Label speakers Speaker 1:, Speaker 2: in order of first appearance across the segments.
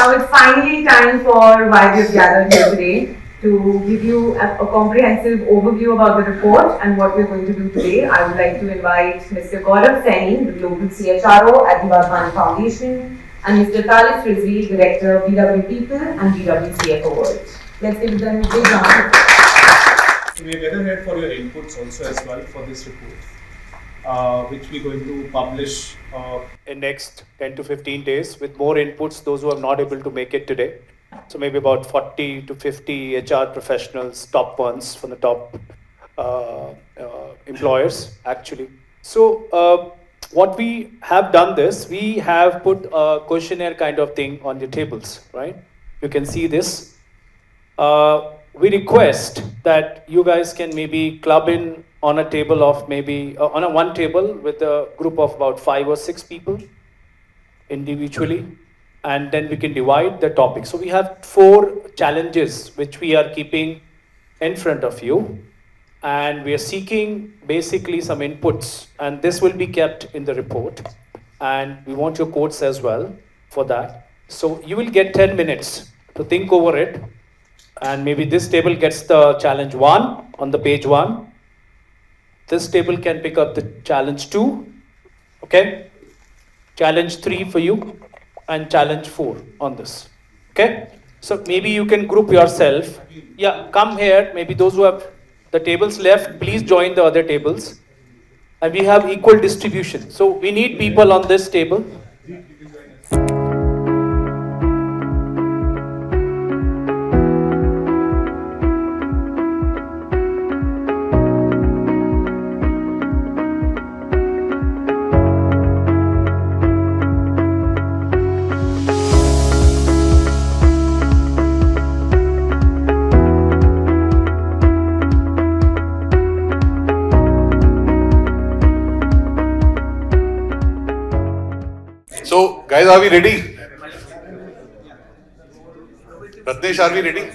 Speaker 1: Now it's finally time for why we've gathered here today to give you a comprehensive overview about the report and what we're going to do today. I would like to invite Mr. Gaurav Saini, the Global CHRO at the Wadhwani Foundation, and Mr. Talis Rizvi, Director, BW People and BW CFO World. Let's give them a big round of applause.
Speaker 2: We are gathered here for your inputs also as well for this report, which we're going to publish in next 10 to 15 days with more inputs, those who are not able to make it today. So maybe about 40 to 50 HR professionals, top ones from the top employers actually. So what we have done this, we have put a questionnaire kind of thing on your tables, right? You can see this. We request that you guys can maybe club in on a table of maybe, on a one table with a group of about 5 or 6 people individually, and then we can divide the topic. So we have 4 challenges which we are keeping in front of you, and we are seeking basically some inputs, and this will be kept in the report, and we want your quotes as well for that. So you will get 10 minutes to think over it, and maybe this table gets the challenge 1 on the page 1. This table can pick up the challenge 2, okay? Challenge 3 for you, and challenge 4 on this, okay? So maybe you can group yourself. Yeah, come here. Maybe those who have the tables left, please join the other tables. And we have equal distribution. So we need people on this table.
Speaker 3: So, guys, are we ready? Ratnesh, are we ready?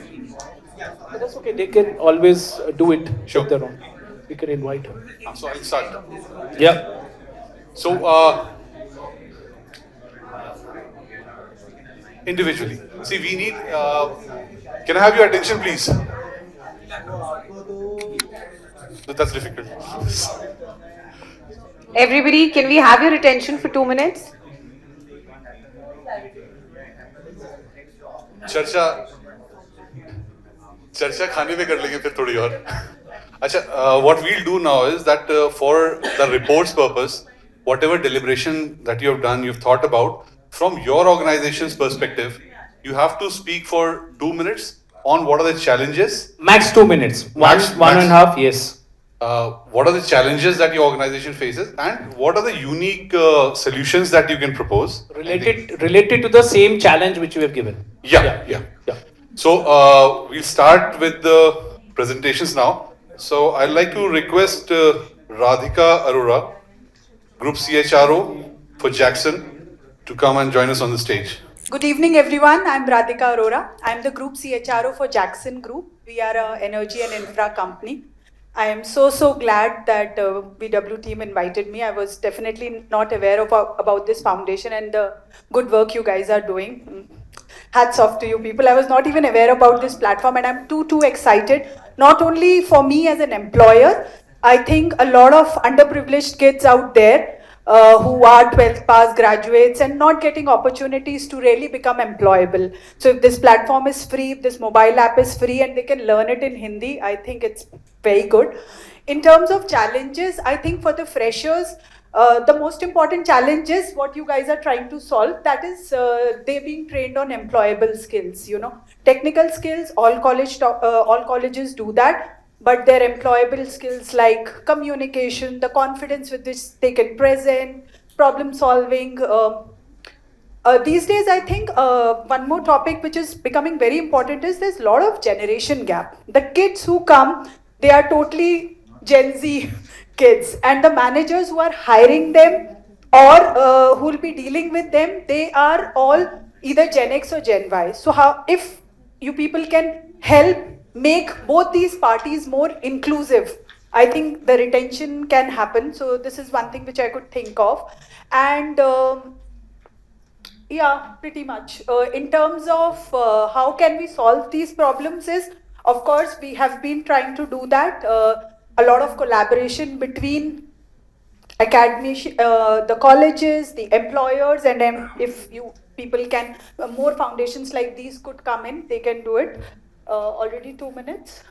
Speaker 2: That's okay. They can always do it.
Speaker 3: Sure.
Speaker 2: Their own. We can invite her.
Speaker 3: So, I'll start.
Speaker 2: Yeah.
Speaker 3: So, individually. See, we need. Can I have your attention, please? That's difficult.
Speaker 1: Everybody, can we have your attention for 2 minutes?
Speaker 3: चर्चा खाने में कर लेंगे फिर थोड़ी और अच्छा what we'll do now is that for the report's purpose, whatever deliberation that you have done, you've thought about, from your organization's perspective, you have to speak for 2 minutes on what are the challenges.
Speaker 2: Max 2 minutes. One and a half, yes.
Speaker 3: What are the challenges that your organization faces, and what are the unique solutions that you can propose?
Speaker 2: Related to the same challenge which you have given.
Speaker 3: Yeah. So we'll start with the presentations now. So I'd like to request Radhika Arora, Group CHRO for Jackson, to come and join us on the stage.
Speaker 4: Good evening, everyone. I'm Radhika Arora. I'm the Group CHRO for Jackson Group. We are an energy and infra company. I am so glad that BW team invited me. I was definitely not aware of about this foundation and the good work you guys are doing. Hats off to you people. I was not even aware about this platform, and I'm too excited. Not only for me as an employer, I think a lot of underprivileged kids out there who are 12th pass graduates and not getting opportunities to really become employable. So if this platform is free, if this mobile app is free and they can learn it in Hindi, I think it's very good. In terms of challenges, I think for the freshers, the most important challenge is what you guys are trying to solve. That is, they being trained on employable skills. You know, technical skills. All colleges do that. But their employable skills like communication, the confidence with which they can present, problem solving. These days, I think one more topic which is becoming very important is there's a lot of generation gap. The kids who come, they are totally Gen Z kids, and the managers who are hiring them or who will be dealing with them, they are all either Gen X or Gen Y. So how, if you people can help make both these parties more inclusive, I think the retention can happen. So this is one thing which I could think of. And Yeah, pretty much. In terms of how can we solve these problems is, of course, we have been trying to do that. A lot of collaboration between academy, the colleges, the employers, and if you people can, more foundations like these could come in, they can do it. Already 2 minutes.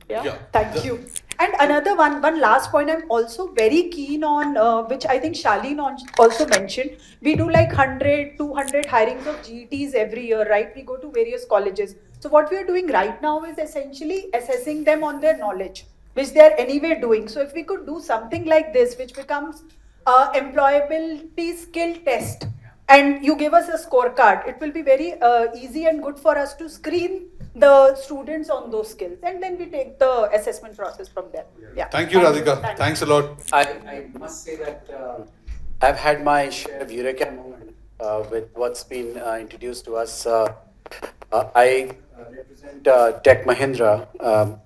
Speaker 4: Yeah. Thank you. And another one last point I'm also very keen on, which I think Shaleen also mentioned. We do like 100, 200 hirings of GETs every year, right? We go to various colleges. So what we are doing right now is essentially assessing them on their knowledge, which they are anyway doing. So if we could do something like this, which becomes employability skill test, and you give us a scorecard, it will be very easy and good for us to screen the students on those skills, and then we take the assessment process from there. Yeah.
Speaker 3: Thank you, Radhika. Thanks a lot.
Speaker 5: I must say that I've had my share of Eureka moment with what's been introduced to us. I represent Tech Mahindra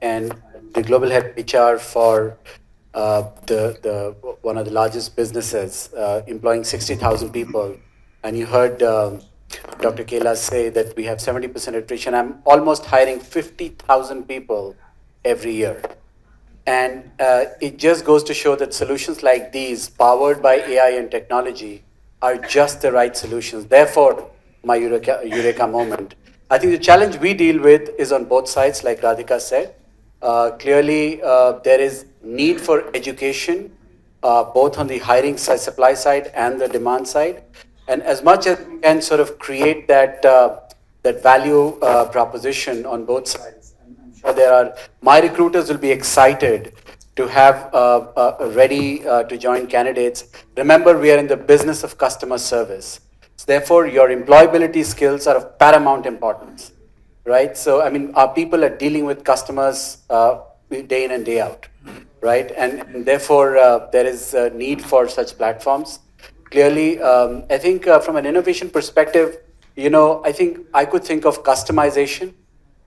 Speaker 5: and the global head HR for the one of the largest businesses employing 60,000 people. And you heard Dr. Kela say that we have 70% attrition. I'm almost hiring 50,000 people every year. And it just goes to show that solutions like these, powered by AI and technology, are just the right solutions. Therefore, my Eureka moment. I think the challenge we deal with is on both sides, like Radhika said. Clearly, there is need for education, both on the hiring side, supply side, and the demand side. And as much as we can sort of create that that value proposition on both sides, I'm sure my recruiters will be excited to have ready to join candidates. Remember, we are in the business of customer service. So therefore, your employability skills are of paramount importance, right? So, I mean, our people are dealing with customers day in and day out, right? And therefore, there is a need for such platforms. Clearly, I think from an innovation perspective, I think I could think of customization.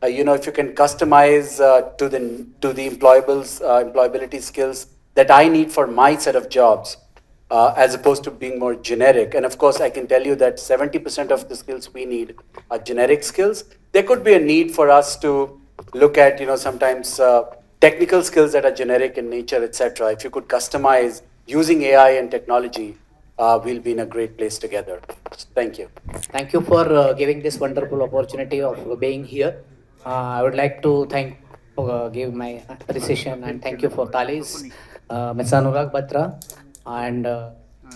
Speaker 5: If you can customize to the employability skills that I need for my set of jobs, as opposed to being more generic. And of course, I can tell you that 70% of the skills we need are generic skills. There could be a need for us to look at, sometimes technical skills that are generic in nature, etc. If you could customize using AI and technology, we'll be in a great place together. Thank you.
Speaker 6: Thank you for giving this wonderful opportunity of being here. I would like to give my appreciation and thank you for Talis, Mr. Anurag Batra, and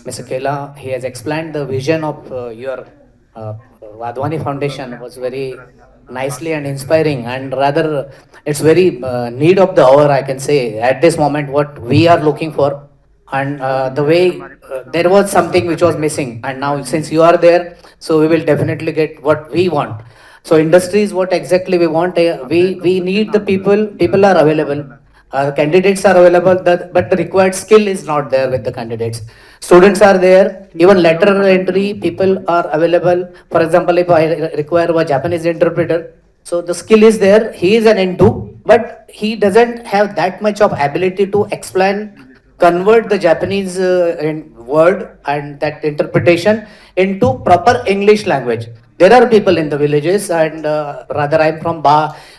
Speaker 6: Mr. Kela. He has explained the vision of your Wadhwani Foundation was very nicely and inspiring, and rather it's very need of the hour, I can say, at this moment what we are looking for. And the way there was something which was missing, and now since you are there, so we will definitely get what we want. So industry is what exactly we want. We need the people are available, candidates are available, but the required skill is not there with the candidates. Students are there, even lateral entry people are available. For example, if I require a Japanese interpreter, so the skill is there, he is an N2, but he doesn't have that much of ability to explain, convert the Japanese word and that interpretation into proper English language. There are people in the villages, and rather I'm from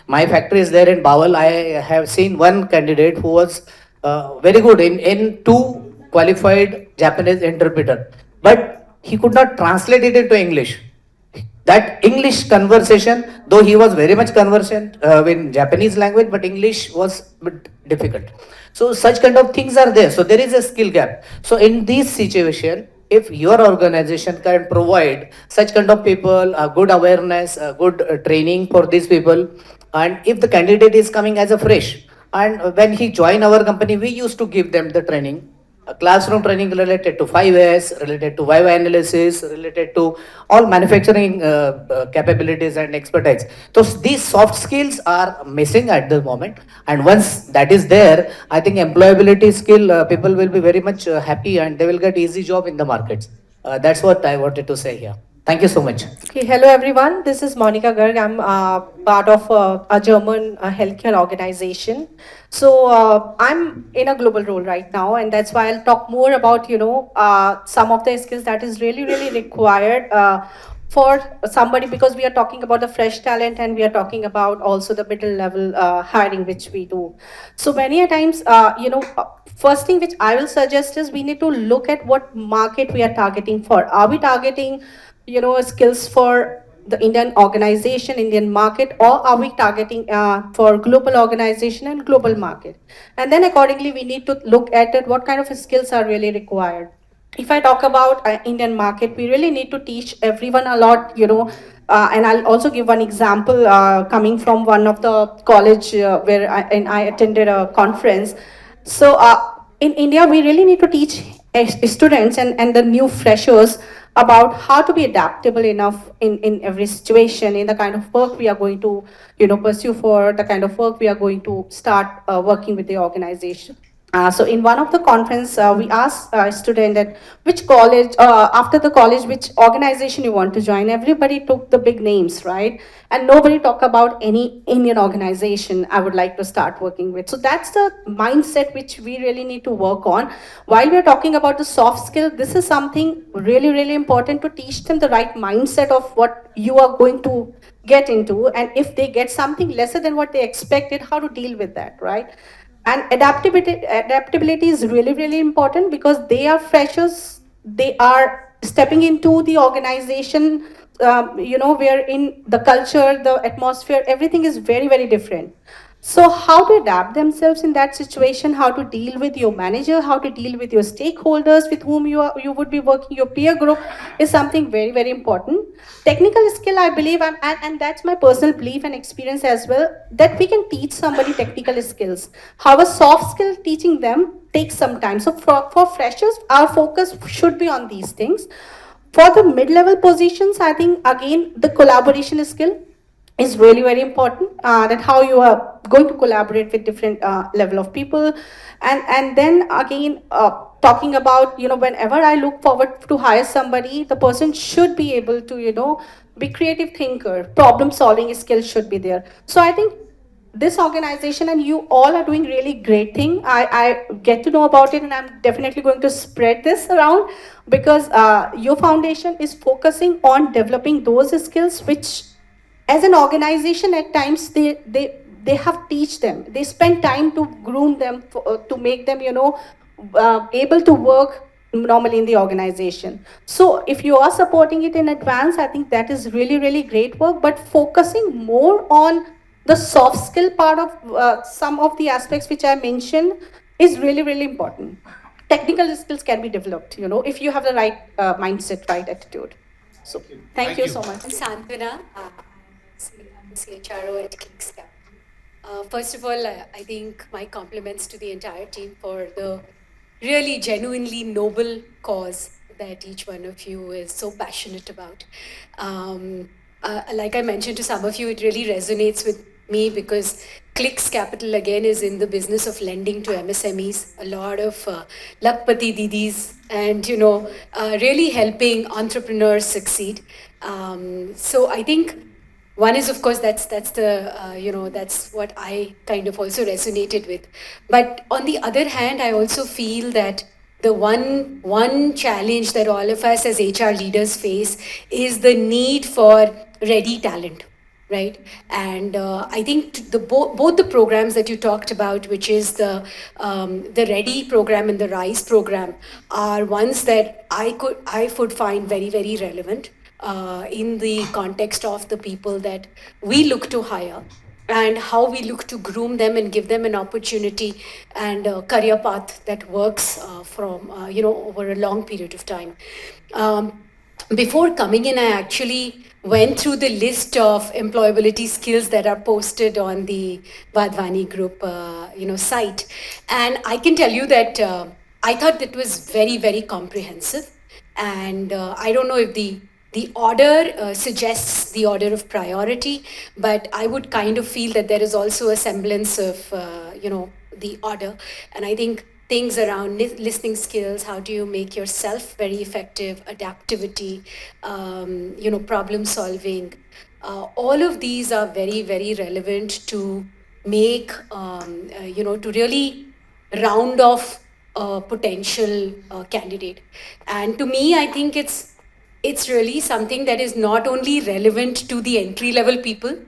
Speaker 6: my factory is there in Bawal. I have seen one candidate who was very good in two qualified Japanese interpreter, but he could not translate it into English. That English conversation, though he was very much conversant in Japanese language, but English was a bit difficult. So such kind of things are there. So there is a skill gap. So in this situation, if your organization can provide such kind of people a good awareness, a good training for these people, and if the candidate is coming as a fresh, and when he join our company, we used to give them the training, classroom training related to 5S, related to Viva analysis, related to all manufacturing capabilities and expertise. So these soft skills are missing at the moment, and once that is there, I think employability skill people will be very much happy, and they will get easy job in the markets. That's what I wanted to say here. Thank you so much.
Speaker 7: Okay, hello everyone. This is Monica Garg. I'm part of a German healthcare organization. So I'm in a global role right now, and that's why I'll talk more about some of the skills that is really required for somebody, because we are talking about the fresh talent and we are talking about also the middle level hiring which we do. So many a times, first thing which I will suggest is we need to look at what market we are targeting for. Are we targeting skills for the Indian organization, Indian market, or are we targeting for global organization and global market? And then accordingly, we need to look at it, what kind of skills are really required. If I talk about Indian market, we really need to teach everyone a lot, and I'll also give one example coming from one of the college where I attended a conference. So in India, we really need to teach students and the new freshers about how to be adaptable enough in every situation, in the kind of work we are going to, pursue for, the kind of work we are going to start working with the organization. So in one of the conference, we asked a student that which college, after the college, which organization you want to join. Everybody took the big names, right? And nobody talked about any Indian organization I would like to start working with. So that's the mindset which we really need to work on. While we're talking about the soft skill, this is something really important to teach them the right mindset of what you are going to get into. And if they get something lesser than what they expected, how to deal with that, right? And adaptability is really important, because they are freshers, they are stepping into the organization, where in the culture, the atmosphere, everything is very different. So how to adapt themselves in that situation, how to deal with your manager, how to deal with your stakeholders with whom you would be working, your peer group, is something very important. Technical skill, I believe, and that's my personal belief and experience as well, that we can teach somebody technical skills. However, soft skill, teaching them takes some time. So for freshers, our focus should be on these things. For the mid-level positions, I think again the collaboration skill is really very important, that how you are going to collaborate with different level of people. And then again, talking about, whenever I look forward to hire somebody, the person should be able to, be creative thinker, problem solving skills should be there. So I think this organization and you all are doing really great thing. I get to know about it, and I'm definitely going to spread this around, because your foundation is focusing on developing those skills which, as an organization, at times they have teach them, they spend time to groom them to make them able to work normally in the organization. So if you are supporting it in advance, I think that is really great work. But focusing more on the soft skill part of some of the aspects which I mentioned is really important. Technical skills can be developed, if you have the right mindset, right attitude. So thank you so much.
Speaker 8: I'm Santwana. I'm the CHRO at Kickstarter. First of all, I think my compliments to the entire team for the really genuinely noble cause that each one of you is so passionate about. Like I mentioned to some of you, it really resonates with me, because Clicks Capital again is in the business of lending to MSMEs, a lot of lakpati didis, and really helping entrepreneurs succeed. So I think one is, of course, that's the that's what I kind of also resonated with. But on the other hand, I also feel that the one challenge that all of us as HR leaders face is the need for ready talent, right? And I think both the programs that you talked about, which is the Ready program and the Rise program, are ones that I would find very relevant in the context of the people that we look to hire, and how we look to groom them and give them an opportunity and a career path that works from over a long period of time. Before coming in, I actually went through the list of employability skills that are posted on the Wadhwani group site, and I can tell you that I thought that was very comprehensive. And I don't know if the order suggests the order of priority, but I would kind of feel that there is also a semblance of the order. And I think things around listening skills, how do you make yourself very effective, adaptivity, problem solving. All of these are very, very relevant to make, to really round off a potential candidate. And to me, I think it's really something that is not only relevant to the entry level people,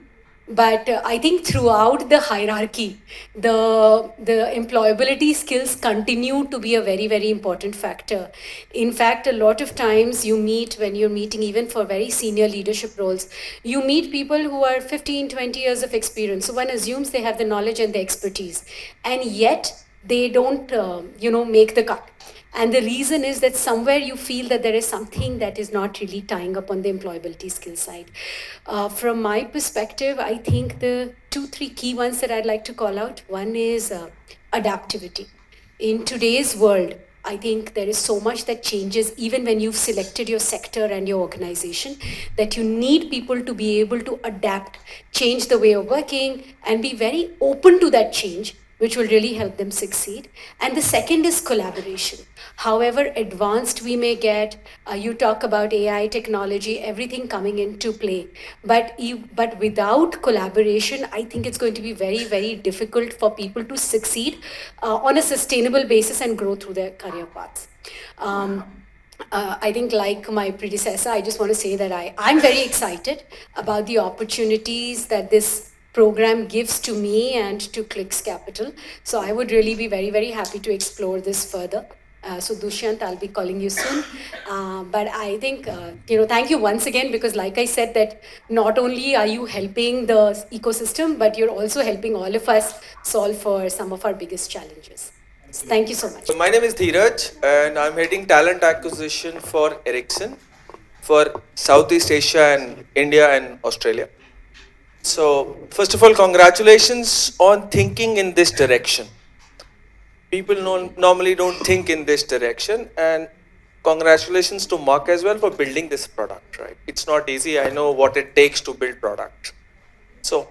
Speaker 8: but I think throughout the hierarchy, the employability skills continue to be a very, very important factor. In fact, a lot of times when you're meeting even for very senior leadership roles, you meet people who are 15, 20 years of experience. So one assumes they have the knowledge and the expertise, and yet they don't, make the cut. And the reason is that somewhere you feel that there is something that is not really tying up on the employability skill side. From my perspective, I think the 2-3 key ones that I'd like to call out. One is adaptivity. In today's world, I think there is so much that changes even when you've selected your sector and your organization, that you need people to be able to adapt, change the way of working, and be very open to that change, which will really help them succeed. And the second is collaboration. However advanced we may get, you talk about AI, technology, everything coming into play. But without collaboration, I think it's going to be very, very difficult for people to succeed on a sustainable basis and grow through their career paths. I think, like my predecessor, I just want to say that I'm very excited about the opportunities that this program gives to me and to Clicks Capital. So I would really be very, very happy to explore this further. So Dushyant, I'll be calling you soon. But I think, thank you once again, because like I said, that not only are you helping the ecosystem, but you're also helping all of us solve for some of our biggest challenges. So thank you so much.
Speaker 9: So my name is Dheeraj, and I'm heading talent acquisition for Ericsson for Southeast Asia and India and Australia. So first of all, congratulations on thinking in this direction. People normally don't think in this direction, and congratulations to Mark as well for building this product, right? It's not easy. I know what it takes to build product. So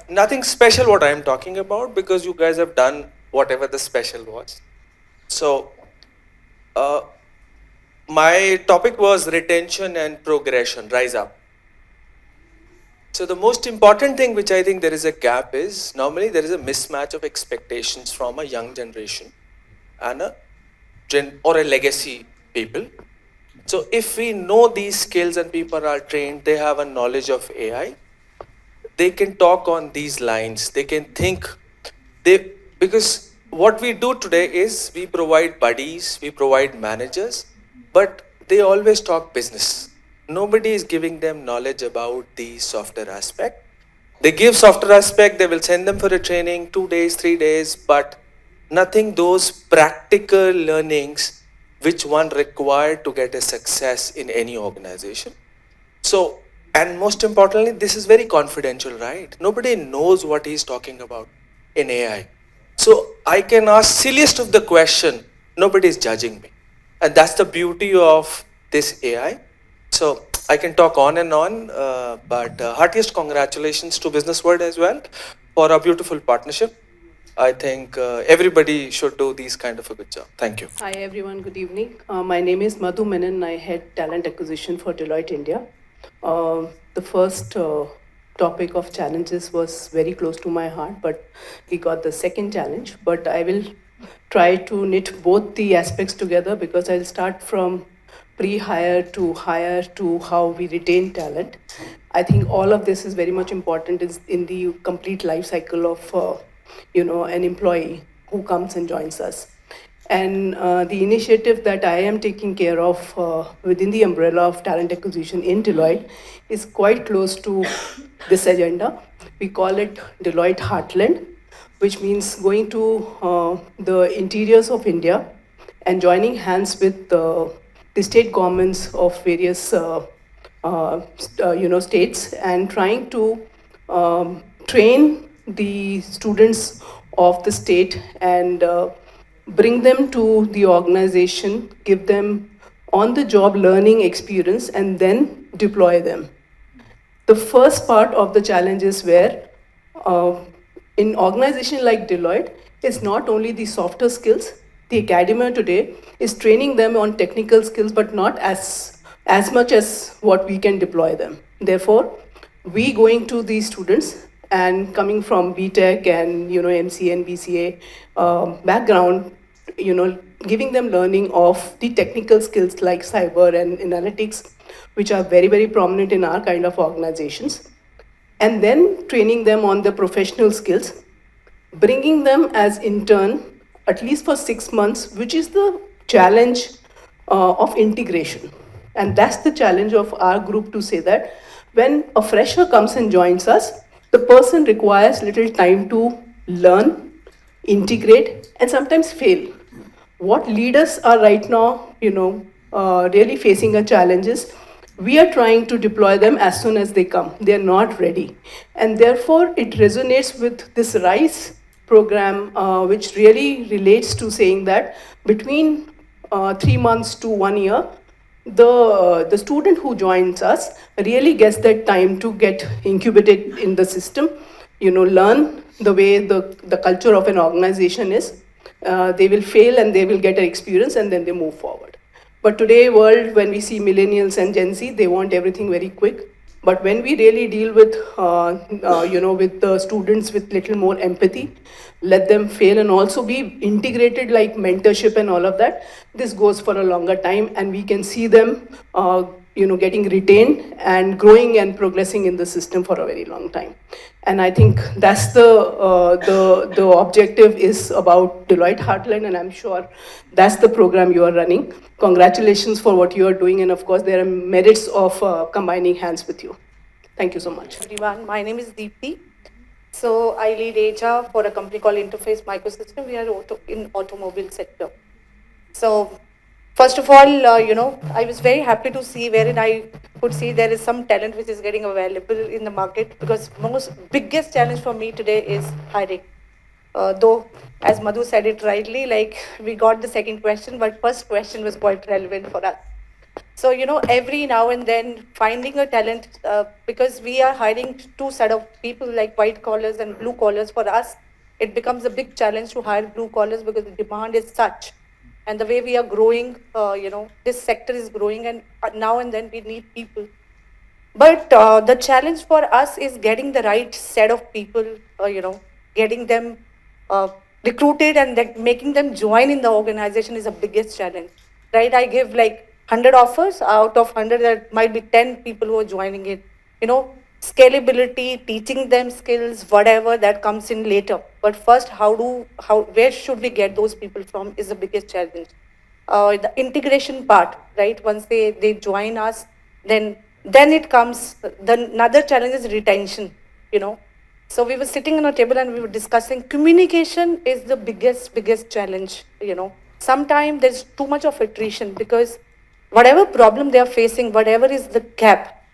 Speaker 9: nothing special what I'm talking about, because you guys have done whatever the special was. So my topic was retention and progression, rise up. So the most important thing which I think there is a gap is, normally there is a mismatch of expectations from a young generation and or a legacy people. So if we know these skills and people are trained, they have a knowledge of AI, they can talk on these lines, they can think, because what we do today is we provide buddies, we provide managers, but they always talk business. Nobody is giving them knowledge about the software aspect. They give software aspect, they will send them for a training, 2 days, 3 days, but nothing those practical learnings which one required to get a success in any organization. So, and most importantly, this is very confidential, right? Nobody knows what he's talking about in AI. So I can ask silliest of the question, nobody is judging me. And that's the beauty of this AI. So I can talk on and on, but heartiest congratulations to Business World as well for a beautiful partnership. I think everybody should do these kind of a good job. Thank you.
Speaker 10: Hi everyone, good evening. My name is Madhu Menon. I head talent acquisition for Deloitte India. The first topic of challenges was very close to my heart, but we got the second challenge. But I will try to knit both the aspects together, because I'll start from pre-hire to hire to how we retain talent. I think all of this is very much important in the complete life cycle of an employee who comes and joins us. And the initiative that I am taking care of within the umbrella of talent acquisition in Deloitte is quite close to this agenda. We call it Deloitte Heartland, which means going to the interiors of India and joining hands with the state governments of various states, and trying to train the students of the state and bring them to the organization, give them on-the-job learning experience, and then deploy them. The first part of the challenge is where in organization like Deloitte, is not only the softer skills. The academia today is training them on technical skills, but not as much as what we can deploy them. Therefore, we going to these students and coming from BTech and MCA and BCA background, giving them learning of the technical skills like cyber and analytics, which are very, very prominent in our kind of organizations, and then training them on the professional skills, bringing them as intern at least for 6 months, which is the challenge of integration. And that's the challenge of our group, to say that when a fresher comes and joins us, the person requires little time to learn, integrate, and sometimes fail. What leaders are right now, really facing a challenge is we are trying to deploy them as soon as they come. They are not ready. And therefore, it resonates with this RISE program, which really relates to saying that between 3 months to 1 year, the student who joins us really gets that time to get incubated in the system, learn the way the culture of an organization is. They will fail and they will get an experience and then they move forward. But today world, when we see millennials and Gen Z, they want everything very quick. But when we really deal with, with the students with little more empathy, let them fail and also be integrated like mentorship and all of that, this goes for a longer time and we can see them, getting retained and growing and progressing in the system for a very long time. And I think that's the objective is about Deloitte Heartland, and I'm sure that's the program you are running. Congratulations for what you are doing, and of course there are merits of combining hands with you. Thank you so much.
Speaker 7: Everyone, my name is Deepthi. So I lead HR for a company called Interface Microsystem. We are in automobile sector. So first of all, I was very happy to see wherein I could see there is some talent which is getting available in the market, because biggest challenge for me today is hiring. Though, as Madhu said it rightly, like we got the second question, but first question was quite relevant for us. So, every now and then finding a talent, because we are hiring two set of people like white collars and blue collars. For us, it becomes a big challenge to hire blue collars because the demand is such. And the way we are growing, this sector is growing, and now and then we need people. But the challenge for us is getting the right set of people, getting them recruited and making them join in the organization is the biggest challenge, right? I give like 100 offers. Out of 100, there might be 10 people who are joining it. Scalability, teaching them skills, whatever, that comes in later. But first, where should we get those people from is the biggest challenge. The integration part, right? Once they join us, then it comes. Another challenge is retention, So we were sitting on a table and we were discussing communication is the biggest challenge, Sometimes there's too much of attrition because whatever problem they are facing, whatever is the gap,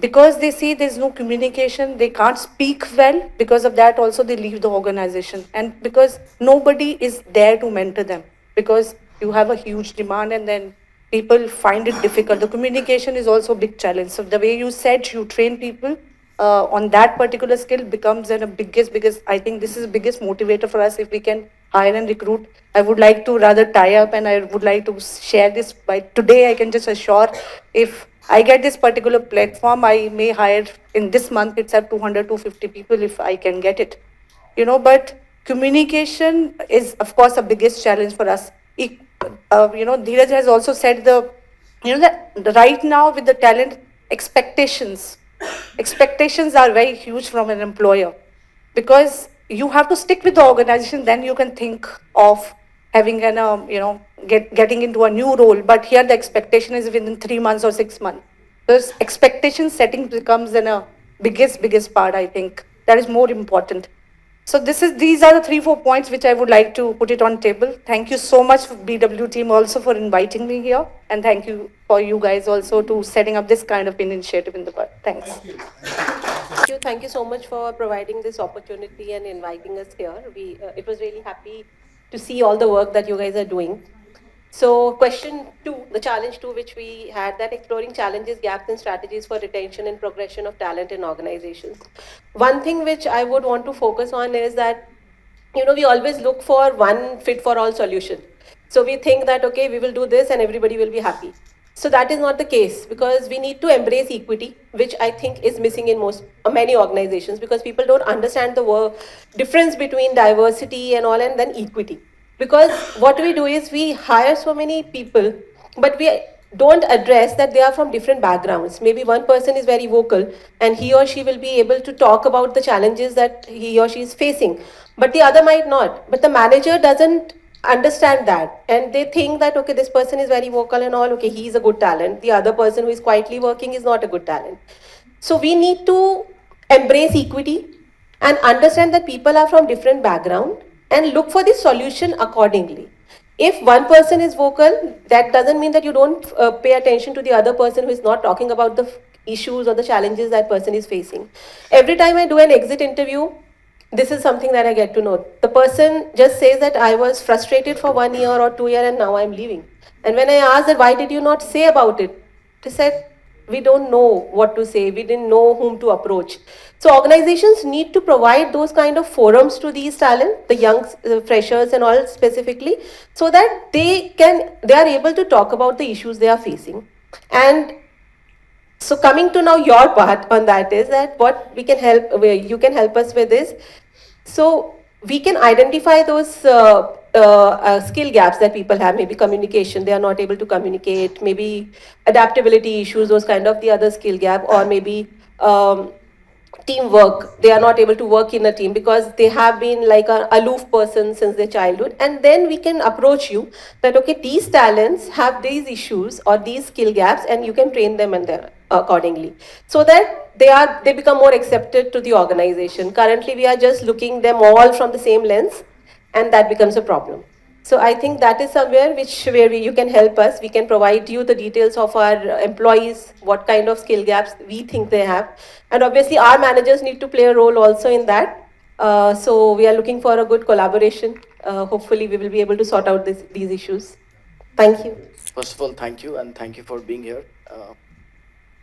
Speaker 7: because they see there's no communication, they can't speak well. Because of that, also they leave the organization, and because nobody is there to mentor them, because you have a huge demand and then people find it difficult. The communication is also a big challenge. So the way you said you train people on that particular skill becomes a biggest, I think this is the biggest motivator for us. If we can hire and recruit, I would like to rather tie up, and I would like to share this by today. I can just assure, if I get this particular platform, I may hire in this month itself 200, 250 people if I can get it. But communication is, of course, the biggest challenge for us. Dheeraj has also said that right now with the talent, expectations are very huge from an employer, because you have to stick with the organization, then you can think of having an, getting into a new role. But here the expectation is within 3 months or 6 months. This expectation setting becomes a biggest part, I think. That is more important. So these are the 3-4 points which I would like to put it on table. Thank you so much for BW team also for inviting me here. And thank you for you guys also to setting up this kind of initiative in the world. Thanks.
Speaker 11: Thank you so much for providing this opportunity and inviting us here. It was really happy to see all the work that you guys are doing. So question 2, the challenge 2, which we had, that exploring challenges, gaps and strategies for retention and progression of talent in organizations. One thing which I would want to focus on is that we always look for one fit for all solution. So we think that, okay, we will do this and everybody will be happy. So that is not the case, because we need to embrace equity, which I think is missing in many organizations, because people don't understand the difference between diversity and all and then equity. Because what we do is we hire so many people, but we don't address that they are from different backgrounds. Maybe one person is very vocal and he or she will be able to talk about the challenges that he or she is facing, but the other might not. But the manager doesn't understand that, and they think that, okay, this person is very vocal and all, okay, he's a good talent. The other person who is quietly working is not a good talent. So we need to embrace equity and understand that people are from different background and look for the solution accordingly. If one person is vocal, that doesn't mean that you don't pay attention to the other person who is not talking about the issues or the challenges that person is facing. Every time I do an exit interview, this is something that I get to know. The person just says that I was frustrated for 1 year or 2 years and now I'm leaving. And when I asked that, why did you not say about it? They said, we don't know what to say. We didn't know whom to approach. So organizations need to provide those kind of forums to these talent, the young freshers and all specifically, so that they are able to talk about the issues they are facing. And so coming to now your part on that is that what we can help, you can help us with is, so we can identify those skill gaps that people have, maybe communication, they are not able to communicate, maybe adaptability issues, those kind of the other skill gap, or maybe teamwork, they are not able to work in a team because they have been like an aloof person since their childhood. And then we can approach you that, okay, these talents have these issues or these skill gaps, and you can train them accordingly, so that they become more accepted to the organization. Currently we are just looking them all from the same lens, and that becomes a problem. So I think that is somewhere where you can help us. We can provide you the details of our employees, what kind of skill gaps we think they have. And obviously our managers need to play a role also in that. So we are looking for a good collaboration. Hopefully we will be able to sort out these issues. Thank you.
Speaker 12: First of all, thank you, and thank you for being here.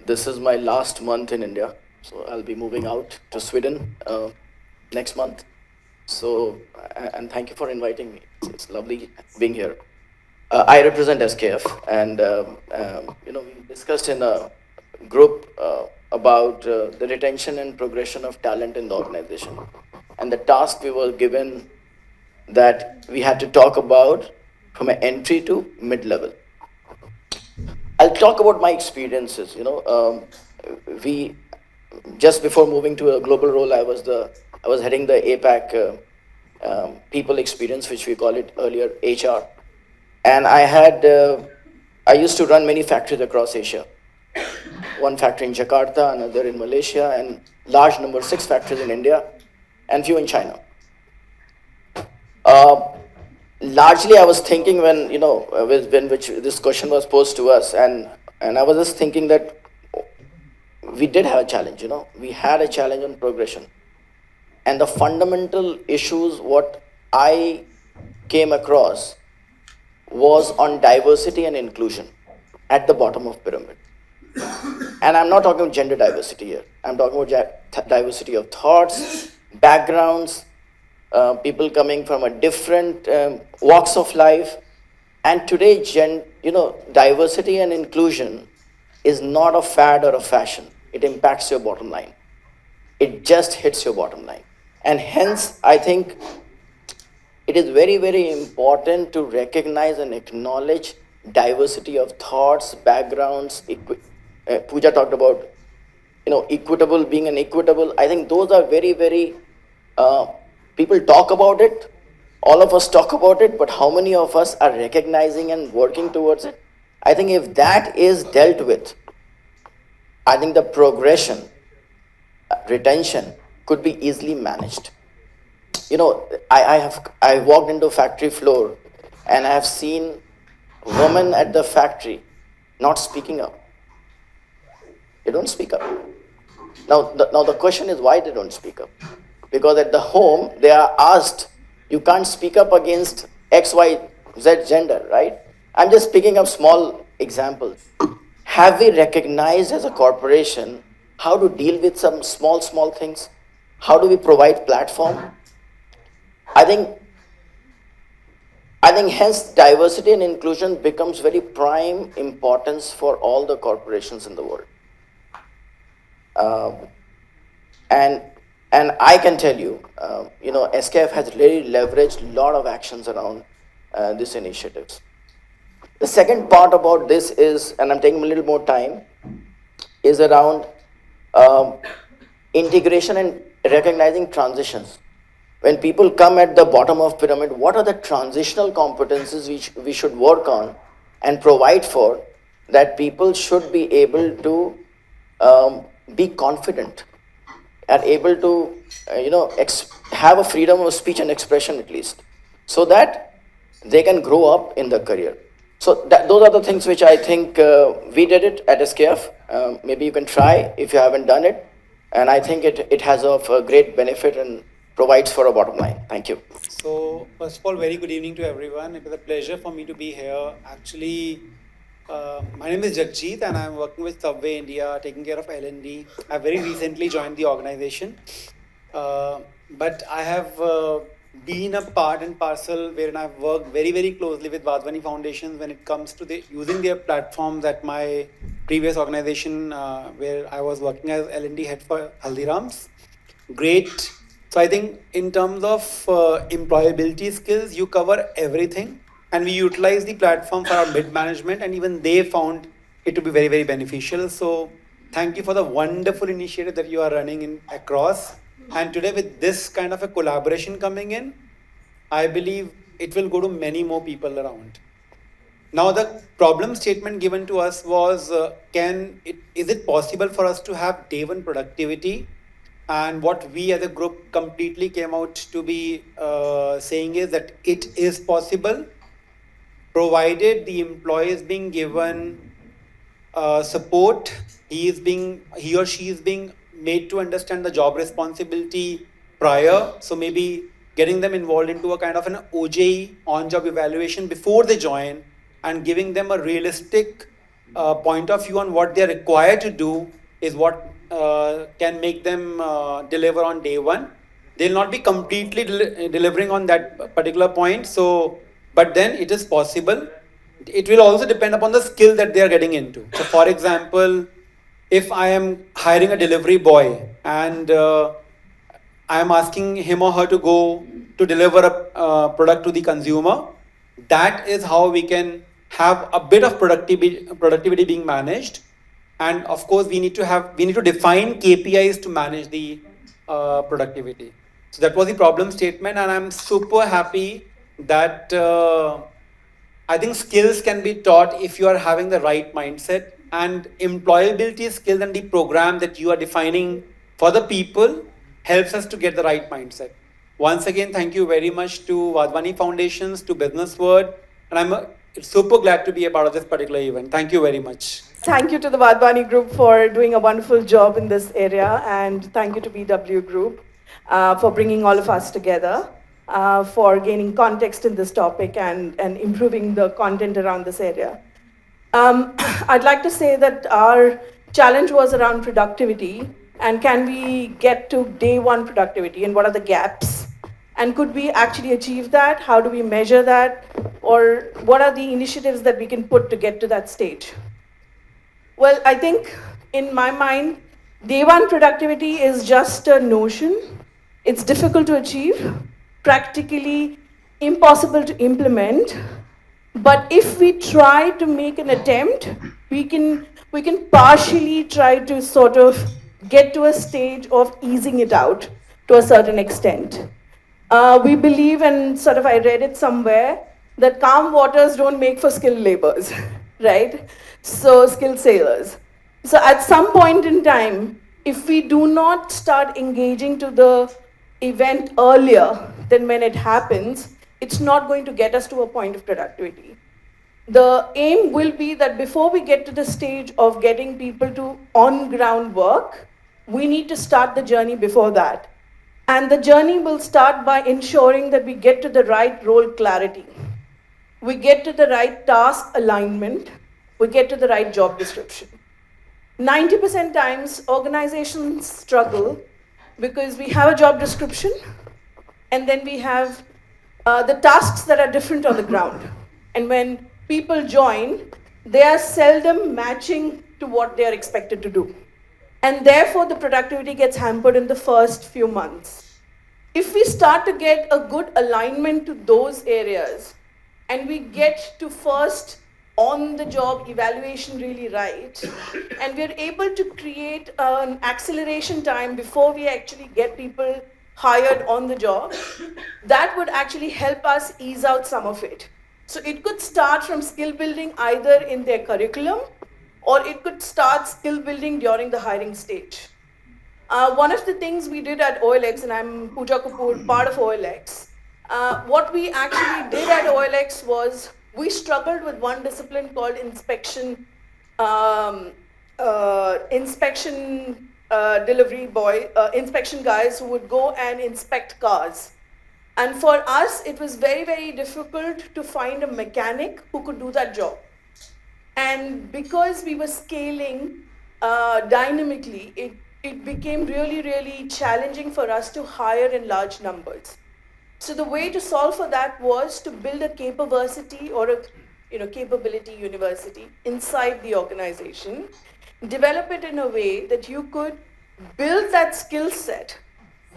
Speaker 12: This is my last month in India, so I'll be moving out to Sweden next month. So, and thank you for inviting me. It's lovely being here. I represent SKF, and we discussed in a group about the retention and progression of talent in the organization, and the task we were given that we had to talk about from an entry to mid-level. I'll talk about my experiences. We just before moving to a global role, I was heading the APAC people experience, which we call it earlier HR, and I used to run many factories across Asia. One factory in Jakarta, another in Malaysia, and large number 6 factories in India, and few in China. Largely, I was thinking when which this question was posed to us, and I was just thinking that we did have a challenge. We had a challenge on progression, and the fundamental issues what I came across was on diversity and inclusion at the bottom of pyramid. And I'm not talking about gender diversity here. I'm talking about diversity of thoughts, backgrounds, people coming from a different walks of life. And today, diversity and inclusion is not a fad or a fashion. It impacts your bottom line. It just hits your bottom line. And hence, I think it is very, very important to recognize and acknowledge diversity of thoughts, backgrounds. Pooja talked about, equitable, being an equitable. I think those are very, very, people talk about it. All of us talk about it, but how many of us are recognizing and working towards it? I think if that is dealt with, I think the progression, retention could be easily managed. I walked into a factory floor and I have seen women at the factory not speaking up. They don't speak up. Now the question is why they don't speak up. Because at the home, they are asked, you can't speak up against X, Y, Z gender, right? I'm just picking up small examples. Have we recognized as a corporation how to deal with some small things? How do we provide platform? I think I think hence diversity and inclusion becomes very prime importance for all the corporations in the world. And I can tell you, SKF has really leveraged a lot of actions around these initiatives. The second part about this is, and I'm taking a little more time, is around integration and recognizing transitions. When people come at the bottom of pyramid, what are the transitional competencies we should work on and provide for, that people should be able to be confident and able to have a freedom of speech and expression at least, so that they can grow up in the career. So those are the things which I think we did it at SKF. Maybe you can try if you haven't done it, and I think it has of a great benefit and provides for a bottom line. Thank you.
Speaker 2: So, first of all, very good evening to everyone. It is a pleasure for me to be here. Actually, my name is Jagjit and I'm working with Subway India, taking care of L&D. I very recently joined the organization, but I have been a part and parcel wherein I've worked very, very closely with Wadhwani Foundations when it comes to using their platforms at my previous organization where I was working as L&D head for Haldiram's. Great. So I think in terms of employability skills, you cover everything, and we utilize the platform for our mid management, and even they found it to be very, very beneficial. So thank you for the wonderful initiative that you are running in across. And today with this kind of a collaboration coming in, I believe it will go to many more people around. Now the problem statement given to us was, is it possible for us to have day one productivity? And what we as a group completely came out to be saying is that it is possible, provided the employee is being given support, he or she is being made to understand the job responsibility prior. So maybe getting them involved into a kind of an OJE, on-job evaluation, before they join, and giving them a realistic point of view on what they are required to do is what can make them deliver on day one. They'll not be completely delivering on that particular point. So, but then it is possible. It will also depend upon the skill that they are getting into. So, for example, if I am hiring a delivery boy and I am asking him or her to go to deliver a product to the consumer, that is how we can have a bit of productivity being managed. And of course, we need to define KPIs to manage the productivity. So that was the problem statement, and I'm super happy that I think skills can be taught if you are having the right mindset, and employability skills and the program that you are defining for the people helps us to get the right mindset. Once again, thank you very much to Wadhwani Foundations, to Business World, and I'm super glad to be a part of this particular event. Thank you very much.
Speaker 10: Thank you to the Wadhwani Group for doing a wonderful job in this area, and thank you to BW Group for bringing all of us together, for gaining context in this topic and improving the content around this area. I'd like to say that our challenge was around productivity, and can we get to day one productivity, and what are the gaps? And could we actually achieve that? How do we measure that? Or what are the initiatives that we can put to get to that stage? Well, I think in my mind, day one productivity is just a notion. It's difficult to achieve, practically impossible to implement. But if we try to make an attempt, we can partially try to sort of get to a stage of easing it out to a certain extent. We believe, and sort of I read it somewhere, that calm waters don't make for skilled laborers, right? So skilled sailors. So at some point in time, if we do not start engaging to the event earlier than when it happens, it's not going to get us to a point of productivity. The aim will be that before we get to the stage of getting people to on-ground work, we need to start the journey before that. And the journey will start by ensuring that we get to the right role clarity. We get to the right task alignment. We get to the right job description. 90% times, organizations struggle because we have a job description, And then we have the tasks that are different on the ground. And when people join, they are seldom matching to what they are expected to do. And therefore, the productivity gets hampered in the first few months. If we start to get a good alignment to those areas, and we get to first on the job evaluation really right, and we're able to create an acceleration time before we actually get people hired on the job, that would actually help us ease out some of it. So it could start from skill building either in their curriculum, or it could start skill building during the hiring stage. One of the things we did at OLX, and I'm Pooja Kapoor, part of OLX, what we actually did at OLX was we struggled with one discipline called inspection, inspection guys who would go and inspect cars. And for us, it was very, very difficult to find a mechanic who could do that job. And because we were scaling dynamically, it became really, really challenging for us to hire in large numbers. So the way to solve for that was to build a capability or a capability university inside the organization, develop it in a way that you could build that skill set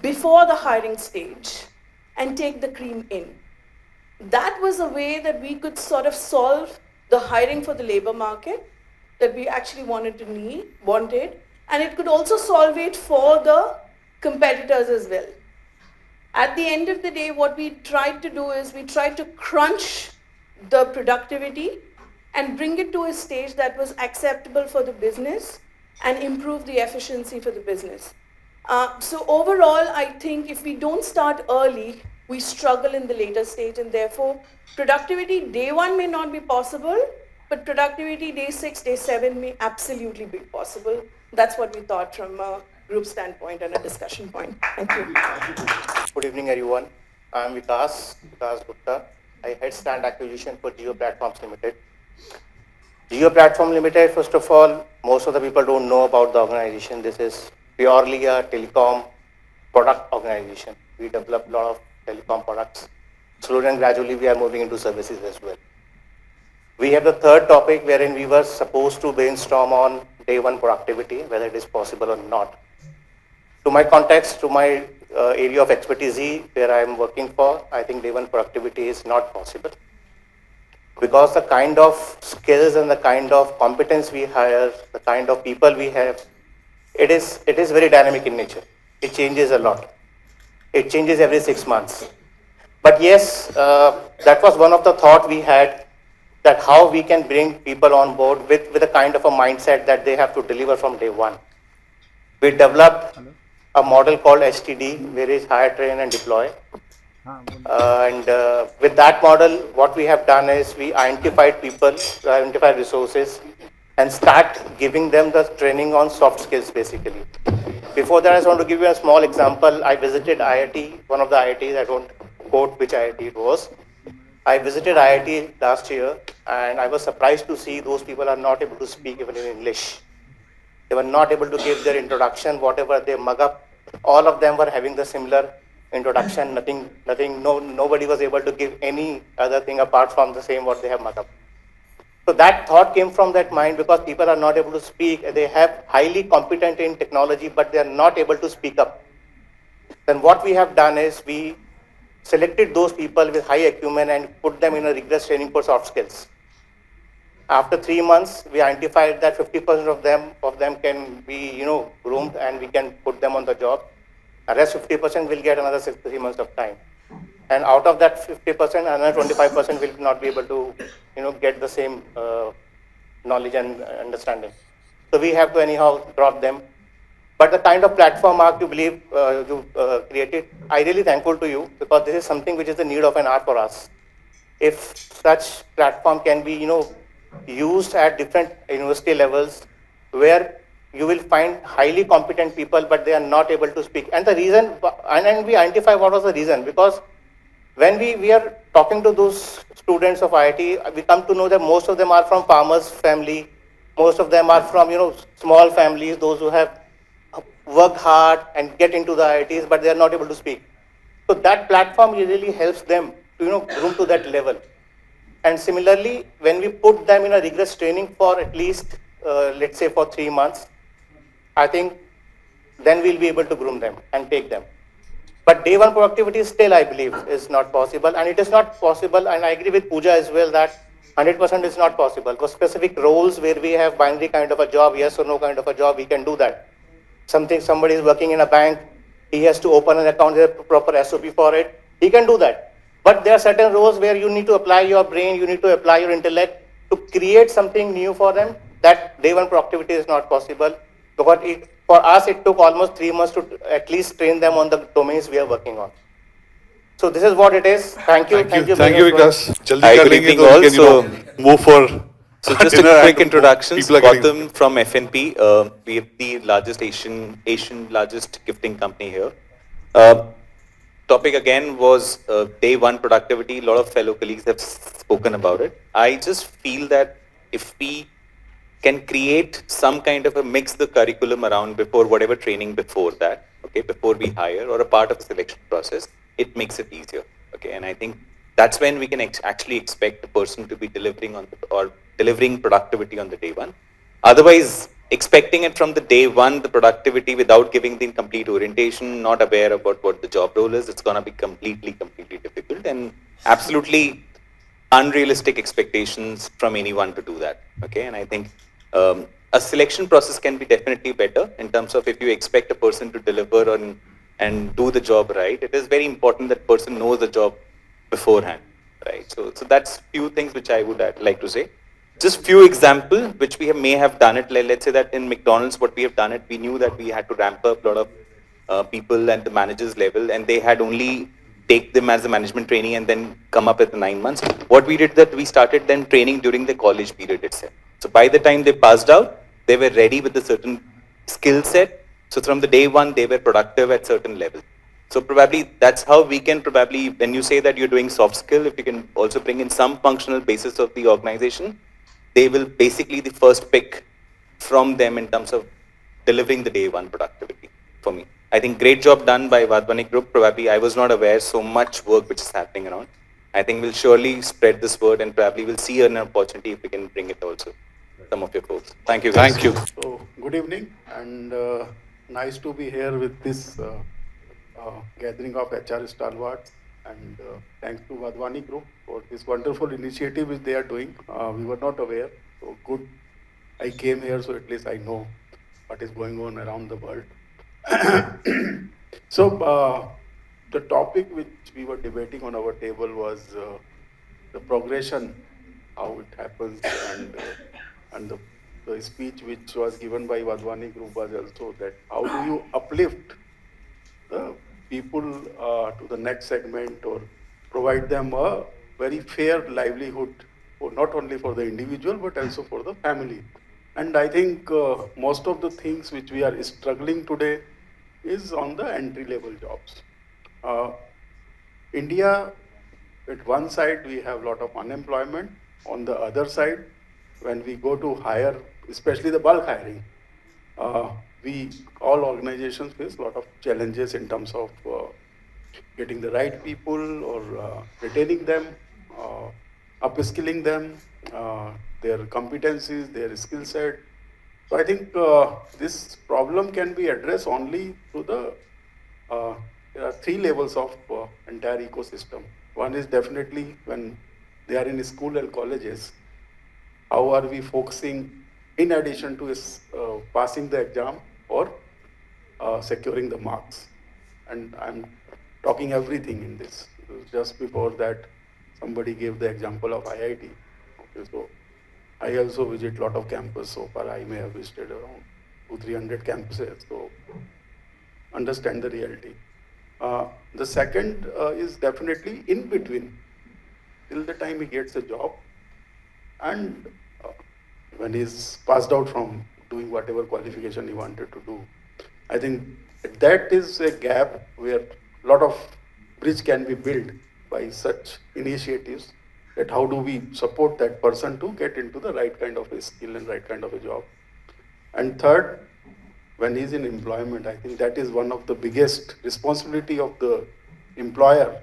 Speaker 10: before the hiring stage and take the cream in. That was a way that we could sort of solve the hiring for the labor market that we actually wanted, and it could also solve it for the competitors as well. At the end of the day, what we tried to do is we tried to crunch the productivity and bring it to a stage that was acceptable for the business and improve the efficiency for the business. So overall, I think if we don't start early, we struggle in the later stage, and therefore productivity day 1 may not be possible, but productivity day 6, day 7 may absolutely be possible. That's what we thought from a group standpoint and a discussion point. Thank you.
Speaker 13: Good evening, everyone. I'm Vikas Gupta. I head stand acquisition for Geo Platforms Limited. Geo Platform Limited, first of all, most of the people don't know about the organization. This is purely a telecom product organization. We develop a lot of telecom products. Slowly and gradually, we are moving into services as well. We have the third topic wherein we were supposed to brainstorm on day 1 productivity, whether it is possible or not. To my context, to my area of expertise where I am working for, I think day 1 productivity is not possible. Because the kind of skills and the kind of competence we hire, the kind of people we have, it is very dynamic in nature. It changes a lot. It changes every 6 months. But yes, that was one of the thought we had, that how we can bring people on board with a kind of a mindset that they have to deliver from day 1. We developed a model called STD, where is hire, train and deploy. With that model, what we have done is we identified people, identified resources, and start giving them the training on soft skills basically. Before that, I just want to give you a small example. I visited IIT, one of the IITs, I don't quote which IIT it was. I visited IIT last year, and I was surprised to see those people are not able to speak even in English. They were not able to give their introduction, whatever they mug up. All of them were having the similar introduction, nobody was able to give any other thing apart from the same what they have mug up. So that thought came from that mind, because people are not able to speak. They have highly competent in technology, but they are not able to speak up. Then what we have done is we selected those people with high acumen and put them in a rigorous training for soft skills. After 3 months, we identified that 50% of them can be, groomed, and we can put them on the job. The rest 50% will get another 3 months of time. And out of that 50%, another 25% will not be able to, get the same knowledge and understanding. So we have to anyhow drop them. But the kind of platform, Mark, you believe you created, I really thankful to you, because this is something which is the need of an hour for us. If such platform can be, used at different university levels, where you will find highly competent people, but they are not able to speak. And the reason, and we identify what was the reason, because when we are talking to those students of IIT, we come to know that most of them are from farmers' family, most of them are from, small families, those who have worked hard and get into the IITs, but they are not able to speak. So that platform really helps them to, groom to that level. And similarly, when we put them in a rigorous training for at least, let's say for 3 months, I think then we'll be able to groom them and take them. But day one productivity still, I believe, is not possible. And it is not possible, and I agree with Pooja as well, that 100% is not possible. Because specific roles where we have binary kind of a job, yes or no kind of a job, we can do that. Somebody is working in a bank, he has to open an account, there's a proper SOP for it, he can do that. But there are certain roles where you need to apply your brain, you need to apply your intellect to create something new for them. That day one productivity is not possible. Because for us, it took almost 3 months to at least train them on the domains we are working on. So this is what it is. Thank you.
Speaker 3: Thank you,
Speaker 13: Mr.
Speaker 3: Vikas. Jaldi
Speaker 9: Hi,
Speaker 3: kar
Speaker 9: good
Speaker 3: lenge
Speaker 9: evening
Speaker 3: to we
Speaker 9: all.
Speaker 3: can, move for
Speaker 9: So just
Speaker 3: dinner
Speaker 9: a quick
Speaker 3: and
Speaker 9: introductions.
Speaker 3: people are getting-
Speaker 9: Gautam from FNP. We are the largest Asian largest gifting company here. Topic again was day one productivity. A lot of fellow colleagues have spoken about it. I just feel that if we can create some kind of a mix the curriculum around before whatever training before that, okay, before we hire or a part of the selection process, it makes it easier. Okay, and I think that's when we can actually expect the person to be delivering on or delivering productivity on the day one. Otherwise, expecting it from the day one, the productivity without giving the complete orientation, not aware about what the job role is, it's going to be completely difficult and absolutely unrealistic expectations from anyone to do that. Okay, and I think a selection process can be definitely better in terms of if you expect a person to deliver on and do the job right. It is very important that person knows the job beforehand, right? So that's few things which I would like to say. Just few example which we may have done it. Let's say that in McDonald's, what we have done it, we knew that we had to ramp up a lot of people at the managers level, and they had only take them as a management trainee and then come up with 9 months. What we did that we started them training during the college period itself. So by the time they passed out, they were ready with a certain skill set. So from the day one, they were productive at certain level. So probably that's how we can probably, when you say that you're doing soft skill, if you can also bring in some functional basis of the organization, they will basically the first pick from them in terms of delivering the day one productivity for me. I think great job done by Wadhwani Group. Probably I was not aware so much work which is happening around. I think we'll surely spread this word and probably we'll see an opportunity if we can bring it also. Some of your folks. Thank you guys.
Speaker 3: Thank you.
Speaker 14: So, good evening and nice to be here with this gathering of HR stalwarts and thanks to Wadhwani Group for this wonderful initiative which they are doing. We were not aware, so good I came here so at least I know what is going on around the world. So, the topic which we were debating on our table was the progression, how it happens, and the speech which was given by Wadhwani Group was also that how do you uplift the people to the next segment or provide them a very fair livelihood, for not only for the individual but also for the family. And I think most of the things which we are struggling today is on the entry-level jobs. India, at one side, we have a lot of unemployment. On the other side, when we go to hire, especially the bulk hiring, all organizations face a lot of challenges in terms of getting the right people or retaining them, upskilling them, their competencies, their skill set. So I think this problem can be addressed only through there are three levels of entire ecosystem. One is definitely when they are in school and colleges, how are we focusing in addition to passing the exam or securing the marks? And I'm talking everything in this. Just before that, somebody gave the example of IIT. Okay, so I also visit a lot of campuses. So far, I may have visited around 200-300 campuses. So understand the reality. The second is definitely in between, till the time he gets a job, and when he's passed out from doing whatever qualification he wanted to do. I think that is a gap where a lot of bridge can be built by such initiatives, that how do we support that person to get into the right kind of a skill and right kind of a job. And third, when he's in employment, I think that is one of the biggest responsibility of the employer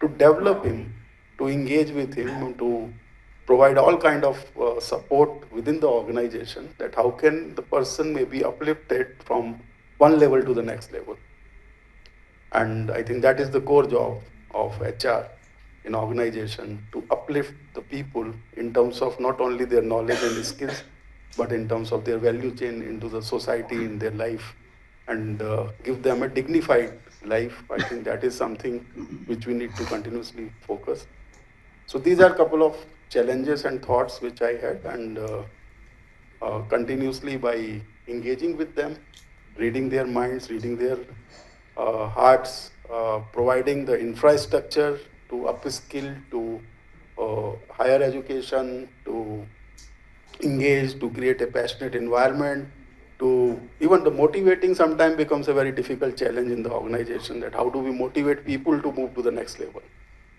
Speaker 14: to develop him, to engage with him, to provide all kind of support within the organization, that how can the person may be uplifted from one level to the next level. And I think that is the core job of HR in organization, to uplift the people in terms of not only their knowledge and skills, but in terms of their value chain into the society, in their life, and give them a dignified life. I think that is something which we need to continuously focus. So these are a couple of challenges and thoughts which I had, and continuously by engaging with them, reading their minds, reading their hearts, providing the infrastructure to upskill, to higher education, to engage, to create a passionate environment, to even the motivating sometimes becomes a very difficult challenge in the organization, that how do we motivate people to move to the next level.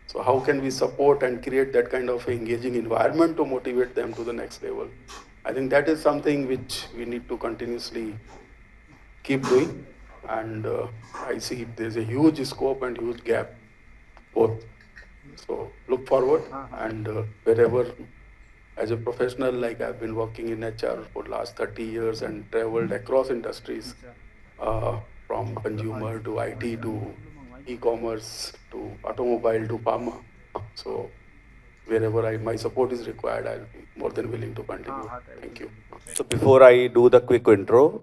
Speaker 14: So how can we support and create that kind of engaging environment to motivate them to the next level? I think that is something which we need to continuously keep doing. And I see there's a huge scope and huge gap both. So look forward, and wherever, as a professional, like I've been working in HR for the last 30 years and traveled across industries, from consumer to IT to e-commerce to automobile to pharma. So wherever my support is required, I'll be more than willing to continue. Thank you.
Speaker 15: So before I do the quick intro,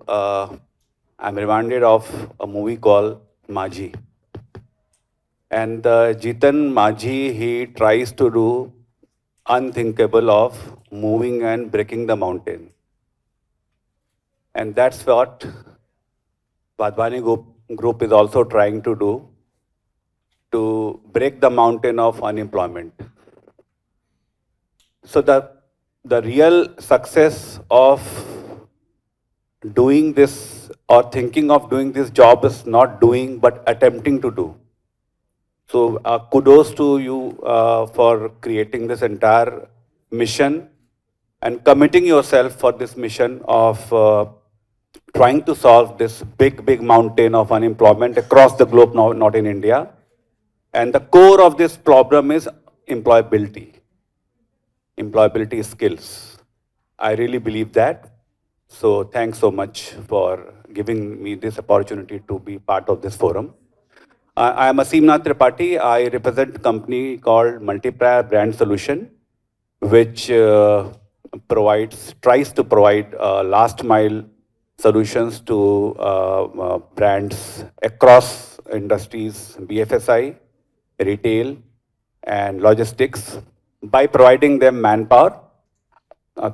Speaker 15: I'm reminded of a movie called Majhi. And Jitan Majhi, he tries to do unthinkable of moving and breaking the mountain. And that's what Wadhwani group is also trying to do, to break the mountain of unemployment. So the real success of doing this or thinking of doing this job is not doing, but attempting to do. So kudos to you for creating this entire mission and committing yourself for this mission of trying to solve this big mountain of unemployment across the globe, not in India. And the core of this problem is employability skills. I really believe that. So thanks so much for giving me this opportunity to be part of this forum. I am Asimnath Tripathi. I represent a company called Multiplier Brand Solution, which tries to provide last mile solutions to brands across industries, BFSI, retail, and logistics, by providing them manpower,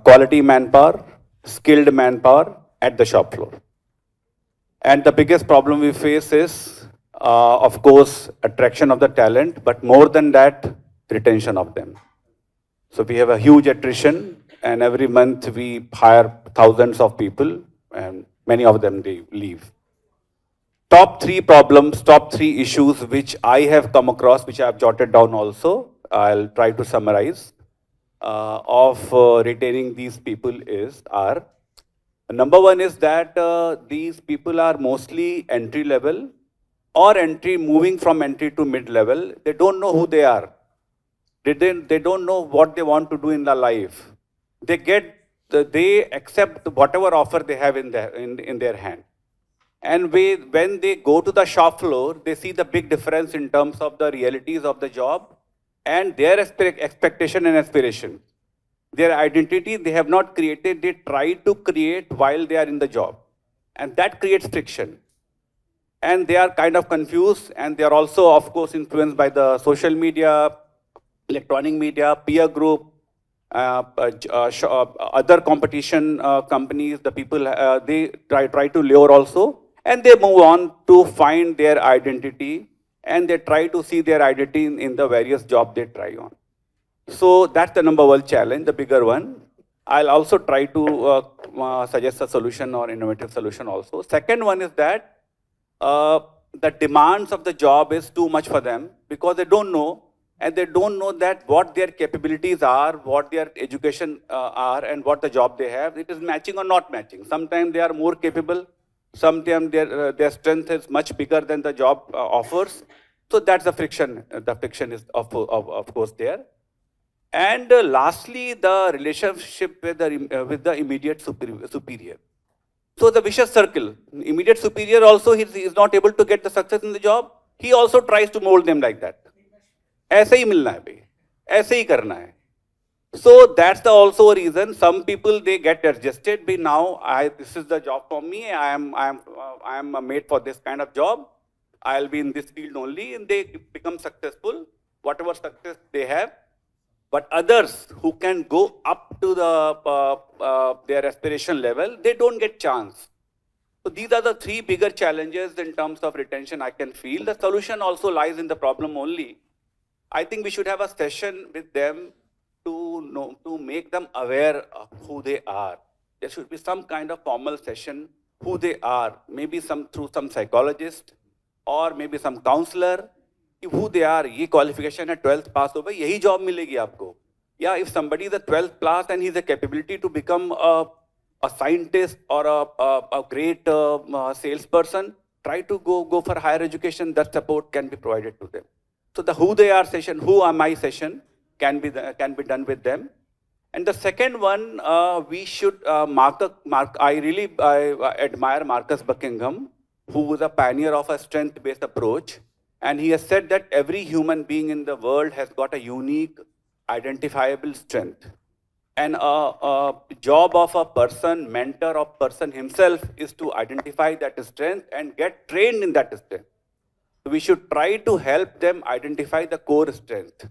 Speaker 15: quality manpower, skilled manpower at the shop floor. And the biggest problem we face is, of course, attraction of the talent, but more than that, retention of them. So we have a huge attrition, and every month we hire thousands of people, and many of them, they leave. Top 3 problems, top 3 issues which I have come across, which I have jotted down also, I'll try to summarize, of retaining these people are, number 1 is that these people are mostly entry level or moving from entry to mid level. They don't know who they are. They don't know what they want to do in their life. They accept whatever offer they have in their hand. And when they go to the shop floor, they see the big difference in terms of the realities of the job and their expectation and aspiration. Their identity they have not created, they try to create while they are in the job. And that creates friction. And they are kind of confused, and they are also, of course, influenced by the social media, electronic media, peer group, other competition companies, the people, they try to lure also. And they move on to find their identity, and they try to see their identity in the various jobs they try on. So that's the number 1 challenge, the bigger one. I'll also try to suggest a solution or innovative solution also. Second one is that the demands of the job is too much for them, because they don't know, and they don't know that what their capabilities are, what their education are, and what the job they have. It is matching or not matching. Sometimes they are more capable. Sometimes their strength is much bigger than the job offers. So that's the friction is of course there. And lastly, the relationship with the immediate superior. So the vicious circle, immediate superior also, he is not able to get the success in the job, he also tries to mold them like that. ऐसे ही मिलना है भाई, ऐसे ही करना है. So that's the also a reason some people they get adjusted. Be now this is the job for me. I am made for this kind of job. I'll be in this field only, and they become successful, whatever success they have. But others who can go up to the their aspiration level, they don't get chance. So these are the three bigger challenges in terms of retention I can feel. The solution also lies in the problem only. I think we should have a session with them to make them aware of who they are. There should be some kind of formal session, who they are, maybe through some psychologist or maybe some counselor, who they are. ये qualification है 12th pass हो भाई, यही job मिलेगी आपको. Yeah, if somebody is a 12th class and he has a capability to become a scientist or a great salesperson, try to go for higher education. That support can be provided to them. So the who they are session, who am I session can be done with them. And the second one, we should I really admire Marcus Buckingham, who was a pioneer of a strength-based approach. And he has said that every human being in the world has got a unique, identifiable strength. And a job of a person, mentor of person himself, is to identify that strength and get trained in that strength. So we should try to help them identify the core strength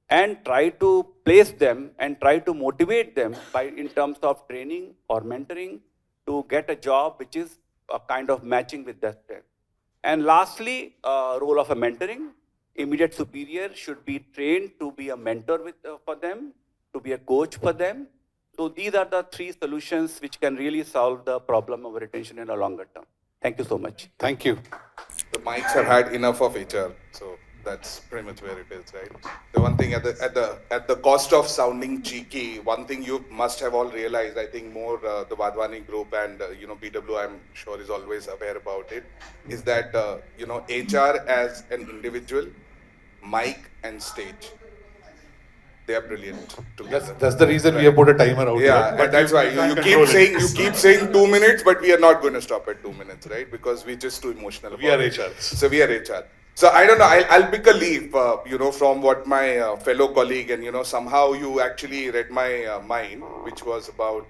Speaker 15: and try to place them and try to motivate them in terms of training or mentoring to get a job which is a kind of matching with that strength. And lastly, role of a mentoring. Immediate superior should be trained to be a mentor for them, to be a coach for them. So these are the three solutions which can really solve the problem of retention in a longer term. Thank you so much.
Speaker 3: Thank you. The mics have had enough of HR, so that's pretty much where it is, right? The one thing at the cost of sounding cheeky, one thing you must have all realized, I think more the Wadhwani group and BW, I'm sure is always aware about it, is that HR as an individual, mic and stage, they are brilliant together.
Speaker 16: That's the reason we have put a timer out.
Speaker 3: Yeah,
Speaker 16: but
Speaker 3: that's why you keep saying 2 minutes, but we are not going to stop at 2 minutes, right? Because we're just too emotional.
Speaker 16: We are HR.
Speaker 3: So we are HR. So I don't know. I'll pick a leaf, from what my fellow colleague and somehow you actually read my mind, which was about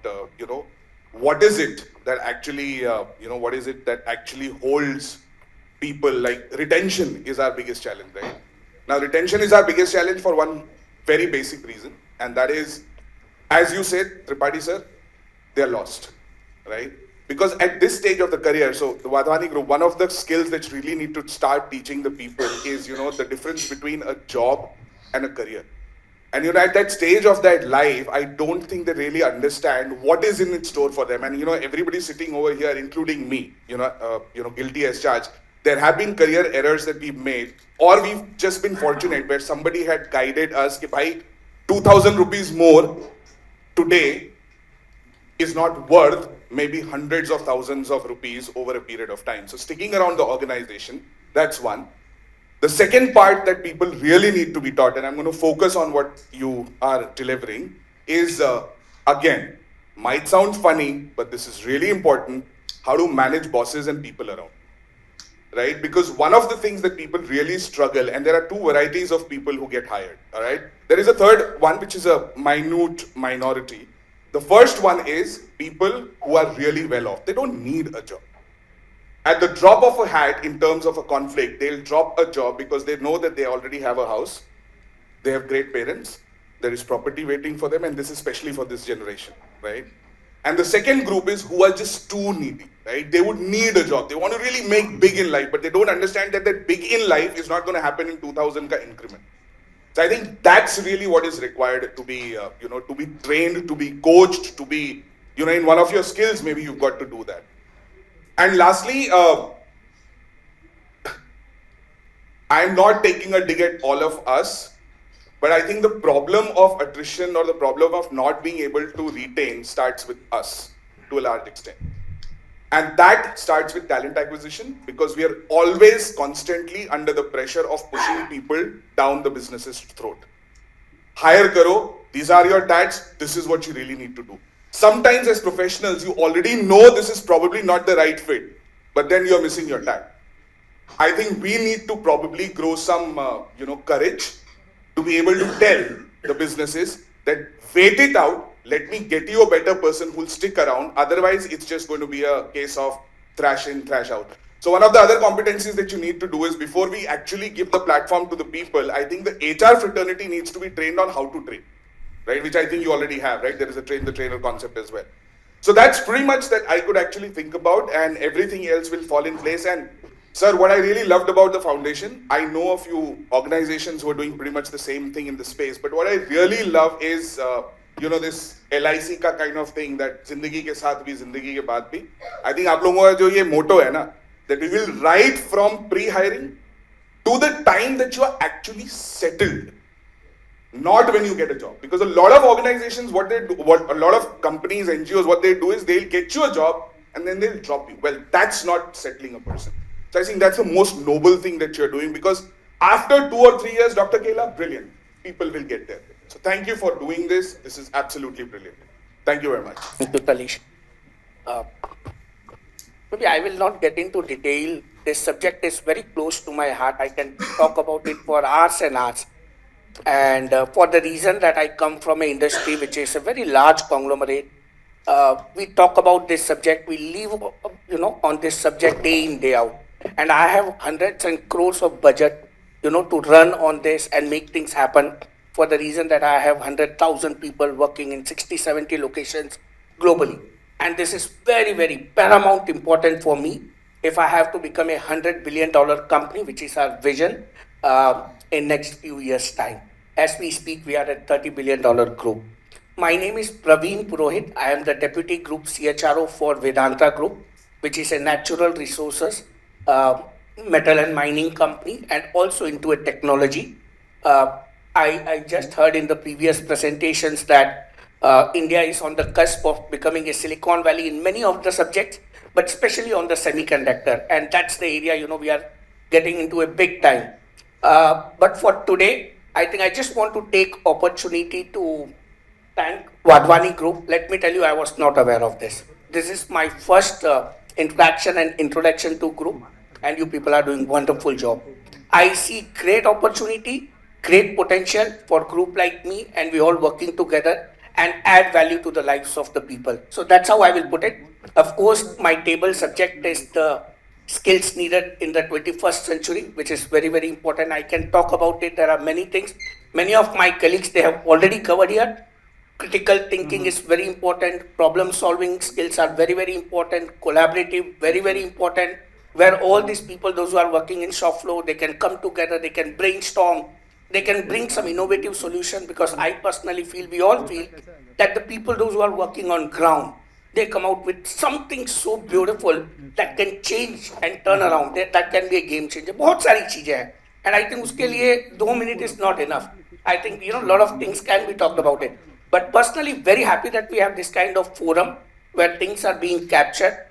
Speaker 3: what is it that actually what is it that actually holds people, like retention is our biggest challenge, right? Now retention is our biggest challenge for one very basic reason, and that is, as you said, Tripathi sir, they are lost, right? Because at this stage of the career, so the Wadhwani group, one of the skills that really need to start teaching the people is, the difference between a job and a career. And at that stage of their life, I don't think they really understand what is in its store for them. And everybody sitting over here, including me, guilty as charged. There have been career errors that we've made, or we've just been fortunate where somebody had guided us, कि भाई 2,000 rupees more today is not worth maybe hundreds of thousands of rupees over a period of time. So sticking around the organization, that's one. The second part that people really need to be taught, and I'm going to focus on what you are delivering, is again, might sound funny, but this is really important, how to manage bosses and people around. Right? Because one of the things that people really struggle, and there are two varieties of people who get hired, all right? There is a third one, which is a minute minority. The first one is people who are really well off. They don't need a job. At the drop of a hat, in terms of a conflict, they'll drop a job because they know that they already have a house, they have great parents, there is property waiting for them, and this is especially for this generation, right? And the second group is who are just too needy, right? They would need a job. They want to really make big in life, but they don't understand that that big in life is not going to happen in 2000 ka increment. So I think that's really what is required to be, to be trained, to be coached, to be, in one of your skills, maybe you've got to do that. And lastly, I'm not taking a dig at all of us, but I think the problem of attrition or the problem of not being able to retain starts with us to a large extent.
Speaker 17: And that starts with talent acquisition, because we are always constantly under the pressure of pushing people down the business's throat. Hire karo, these are your tats, this is what you really need to do. Sometimes as professionals, you already know this is probably not the right fit, but then you're missing your tat. I think we need to probably grow some, courage to be able to tell the businesses that wait it out, let me get you a better person who'll stick around. Otherwise, it's just going to be a case of thrash in, thrash out. So one of the other competencies that you need to do is, before we actually give the platform to the people, I think the HR fraternity needs to be trained on how to train, right? Which I think you already have, right? There is a train the trainer concept as well. So that's pretty much that I could actually think about, and everything else will fall in place. And sir, what I really loved about the foundation, I know a few organizations who are doing pretty much the same thing in the space, but what I really love is, this LIC का kind of thing, that जिंदगी के साथ भी जिंदगी के बाद भी. I think आप लोगों का जो ये motto है ना, that we will right from pre-hiring to the time that you are actually settled, not when you get a job. Because a lot of organizations, a lot of companies, NGOs, what they do is they'll get you a job and then they'll drop you. Well, that's not settling a person. So I think that's the most noble thing that you're doing, because after 2 or 3 years, Dr. Kela, brilliant. People will get there. So thank you for doing this. This is absolutely brilliant. Thank you very much.
Speaker 18: Thank you, Talish. Maybe I will not get into detail. This subject is very close to my heart. I can talk about it for hours and hours. And for the reason that I come from an industry which is a very large conglomerate, we talk about this subject, we live, on this subject day in, day out. And I have hundreds and crores of budget, to run on this and make things happen, for the reason that I have 100,000 people working in 60, 70 locations globally. And this is very, very paramount important for me if I have to become a $100 billion company, which is our vision in next few years' time. As we speak, we are at $30 billion group. My name is Praveen Purohit. I am the Deputy Group CHRO for Vedanta Group, which is a natural resources, metal and mining company, and also into a technology. I just heard in the previous presentations that India is on the cusp of becoming a Silicon Valley in many of the subjects, but especially on the semiconductor. And that's the area, we are getting into a big time. But for today, I think I just want to take opportunity to thank Wadhwani Group. Let me tell you, I was not aware of this. This is my first interaction and introduction to group, and you people are doing wonderful job. I see great opportunity, great potential for group like me, and we all working together and add value to the lives of the people. So that's how I will put it. Of course, my table subject is the skills needed in the 21st century, which is very, very important. I can talk about it. There are many things. Many of my colleagues, they have already covered here. Critical thinking is very important. Problem solving skills are very, very important. Collaborative, very, very important. Where all these people, those who are working in shop floor, they can come together, they can brainstorm, they can bring some innovative solution, because I personally feel, we all feel, that the people, those who are working on ground, they come out with something so beautiful that can change and turn around. That can be a game changer. बहुत सारी चीजें हैं. And I think उसके लिए 2 minutes is not enough. I think, a lot of things can be talked about it. But personally, very happy that we have this kind of forum where things are being captured.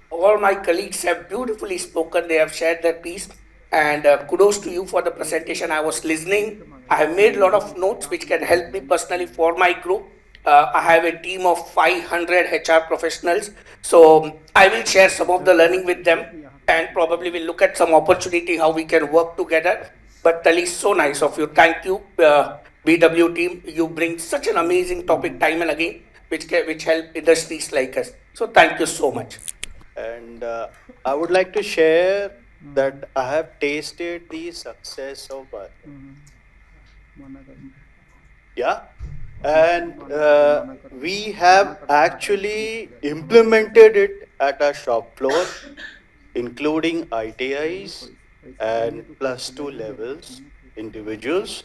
Speaker 18: All my colleagues have beautifully spoken. They have shared their piece. And kudos to you for the presentation. I was listening. I have made a lot of notes which can help me personally for my group. I have a team of 500 HR professionals. So I will share some of the learning with them, and probably we'll look at some opportunity how we can work together. But Tali, so nice of you. Thank you, BW team. You bring such an amazing topic time and again, which help industries like us. So thank you so much.
Speaker 19: And I would like to share that I have tasted the success of yeah, and we have actually implemented it at our shop floor, including ITIs and +2 levels individuals.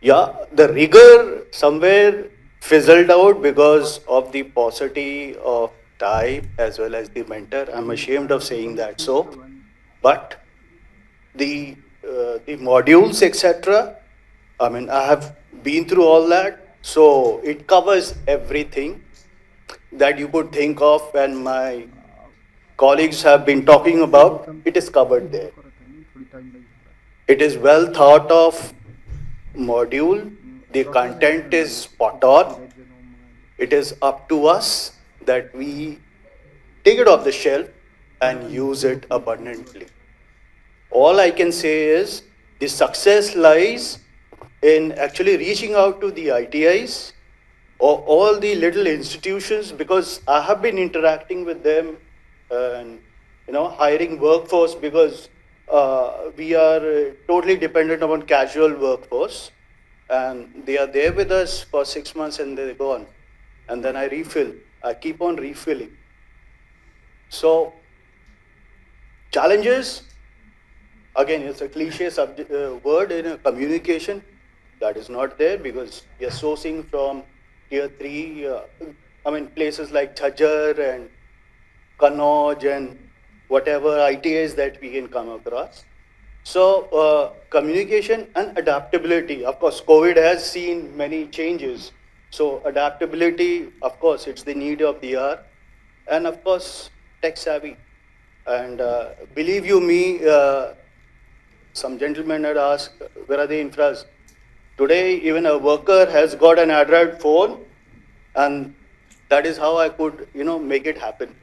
Speaker 19: Yeah, the rigor somewhere fizzled out because of the paucity of time as well as the mentor. I'm ashamed of saying that so, but the modules, etc. I mean, I have been through all that, so it covers everything that you could think of when my colleagues have been talking about, it is covered there. It is well thought of module. The content is spot on. It is up to us that we take it off the shelf and use it abundantly. All I can say is the success lies in actually reaching out to the ITIs or all the little institutions, because I have been interacting with them and hiring workforce, because we are totally dependent upon casual workforce, and they are there with us for 6 months and they're gone, and then I refill. I keep on refilling. So challenges, again, it's a cliche word in a communication that is not there, because we are sourcing from tier 3, places like Jhajjar and Kannauj and whatever ITAs that we can come across. So communication and adaptability. Of course, COVID has seen many changes. So adaptability, of course, it's the need of the hour. And of course, tech savvy. And believe you me, some gentlemen had asked, where are the infras? Today, even a worker has got an Android phone, and that is how I could, make it happen.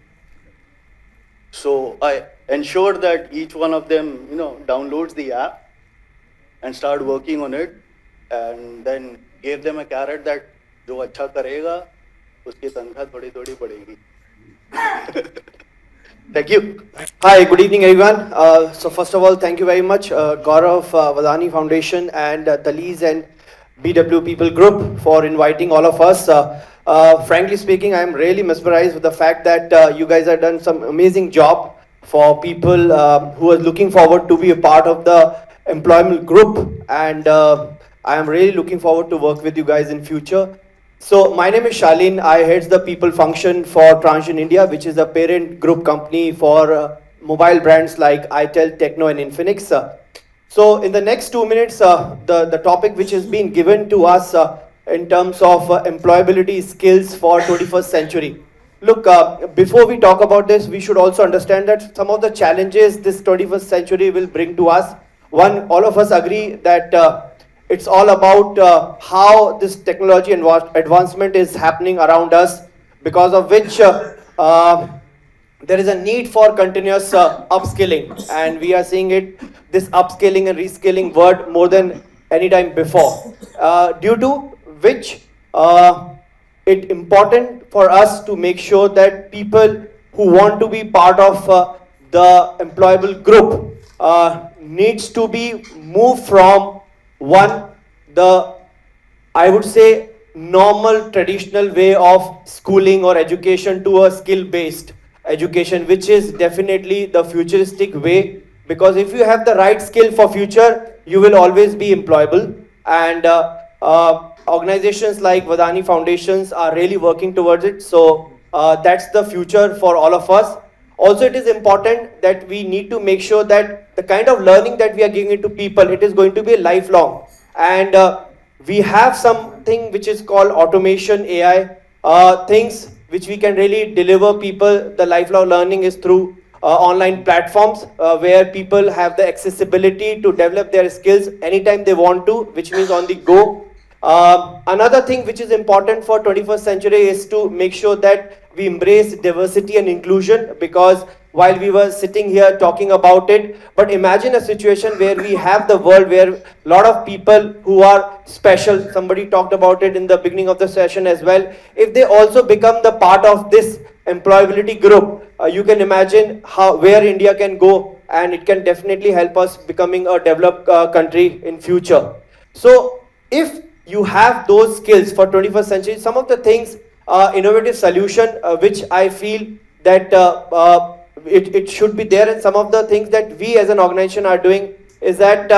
Speaker 19: So I ensured that each one of them, downloads the app and start working on it, and then gave them a carrot that जो अच्छा करेगा उसकी तनख्वाह थोड़ी-थोड़ी बढ़ेगी. Thank you.
Speaker 20: Hi, good evening everyone. So first of all, thank you very much Gaurav, Wadhwani Foundation and Talise and BW People Group for inviting all of us. Frankly speaking, I am really mesmerized with the fact that you guys have done some amazing job for people who are looking forward to be a part of the employment group, and I am really looking forward to work with you guys in future. So my name is Shalin. I heads the people function for Transsion India, which is a parent group company for mobile brands like itel, Techno and Infinix. So in the next 2 minutes, the topic which has been given to us in terms of employability skills for 21st century. Look, before we talk about this, we should also understand that some of the challenges this 21st century will bring to us. One, all of us agree that it's all about how this technology and advancement is happening around us, because of which there is a need for continuous upskilling, and we are seeing this upskilling and reskilling word more than any time before, due to which it's important for us to make sure that people who want to be part of the employable group needs to be moved from I would say, normal traditional way of schooling or education to a skill-based education, which is definitely the futuristic way, because if you have the right skill for future, you will always be employable. And organizations like Wadhwani Foundations are really working towards it. So that's the future for all of us. Also, it is important that we need to make sure that the kind of learning that we are giving to people, it is going to be lifelong. And we have something which is called automation, AI, things which we can really deliver people. The lifelong learning is through online platforms where people have the accessibility to develop their skills anytime they want to, which means on the go. Another thing which is important for 21st century is to make sure that we embrace diversity and inclusion, because while we were sitting here talking about it, but imagine a situation where we have the world where a lot of people who are special, somebody talked about it in the beginning of the session as well, if they also become the part of this employability group, you can imagine where India can go, and it can definitely help us becoming a developed country in future. So if you have those skills for 21st century, some of the things, innovative solution which I feel that it should be there, and some of the things that we as an organization are doing is that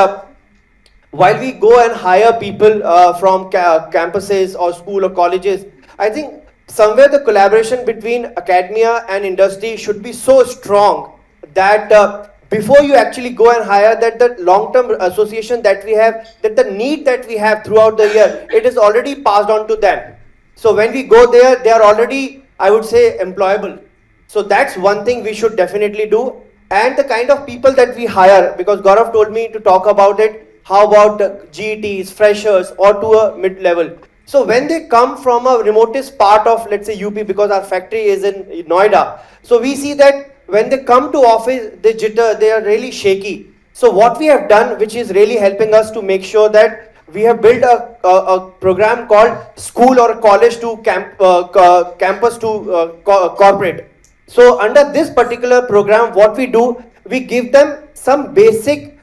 Speaker 20: while we go and hire people from campuses or school or colleges, I think somewhere the collaboration between academia and industry should be so strong that before you actually go and hire, that the long-term association that we have, that the need that we have throughout the year, it is already passed on to them. So when we go there, they are already, I would say, employable. So that's one thing we should definitely do. And the kind of people that we hire, because Gaurav told me to talk about it, how about GETs, freshers, or to a mid-level. So when they come from a remotest part of, let's say, UP, because our factory is in Noida, so we see that when they come to office, they jitter, they are really shaky. So what we have done, which is really helping us to make sure that we have built a program called school or college to campus to corporate. So under this particular program, what we do, we give them some basic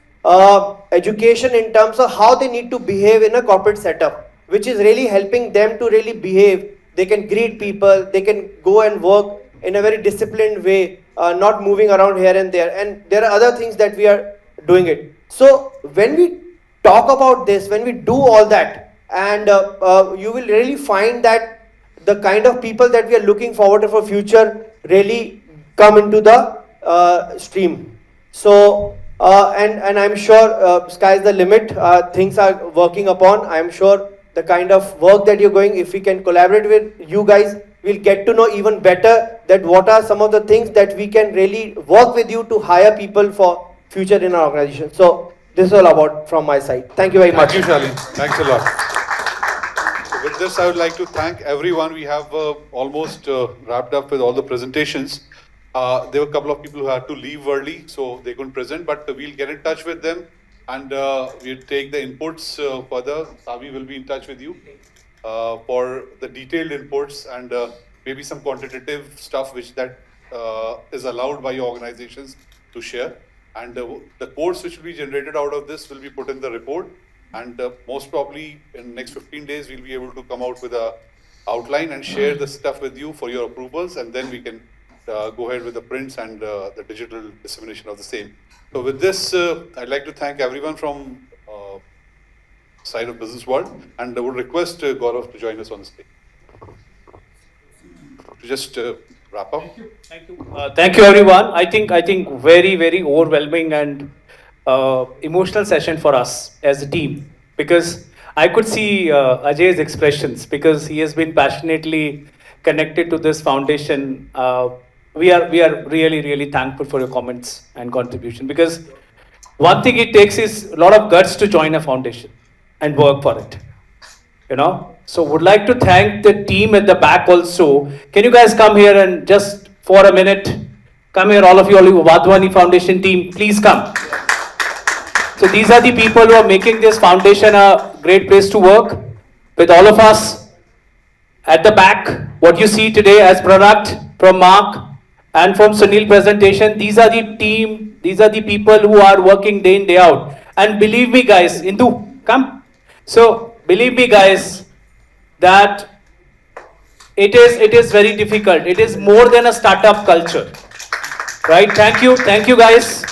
Speaker 20: education in terms of how they need to behave in a corporate setup, which is really helping them to really behave. They can greet people, they can go and work in a very disciplined way, not moving around here and there. And there are other things that we are doing it. So when we talk about this, when we do all that, and you will really find that the kind of people that we are looking forward to for future really come into the stream. So and I'm sure sky's the limit. Things are working upon. I'm sure the kind of work that you're going, if we can collaborate with you guys, we'll get to know even better that what are some of the things that we can really work with you to hire people for future in our organization. So this is all about from my side. Thank you very much.
Speaker 3: Thank you, Shalin. Thanks a lot. So with this, I would like to thank everyone. We have almost wrapped up with all the presentations. There were a couple of people who had to leave early, so they couldn't present, but we'll get in touch with them and we'll take the inputs further. Savi will be in touch with you for the detailed inputs and maybe some quantitative stuff which that is allowed by your organizations to share. And the course which will be generated out of this will be put in the report. And most probably in the next 15 days, we'll be able to come out with a outline and share the stuff with you for your approvals. And then we can go ahead with the prints and the digital dissemination of the same. So with this, I'd like to thank everyone from side of business world, and I would request Gaurav to join us on the stage. To just wrap up.
Speaker 2: Thank you, everyone. I think very overwhelming and emotional session for us as a team, because I could see Ajay's expressions, because he has been passionately connected to this foundation. We are really thankful for your comments and contribution, because one thing it takes is a lot of guts to join a foundation and work for it. You know, so would like to thank the team at the back also. Can you guys come here and just for a minute, come here, all of you, Wadhwani Foundation team, please come. So these are the people who are making this foundation a great place to work with all of us. At the back, what you see today as product from Mark and from Sunil presentation, these are the team, these are the people who are working day in, day out. And believe me guys, Indu, come. So believe me guys, that it is very difficult. It is more than a startup culture, right? Thank you guys.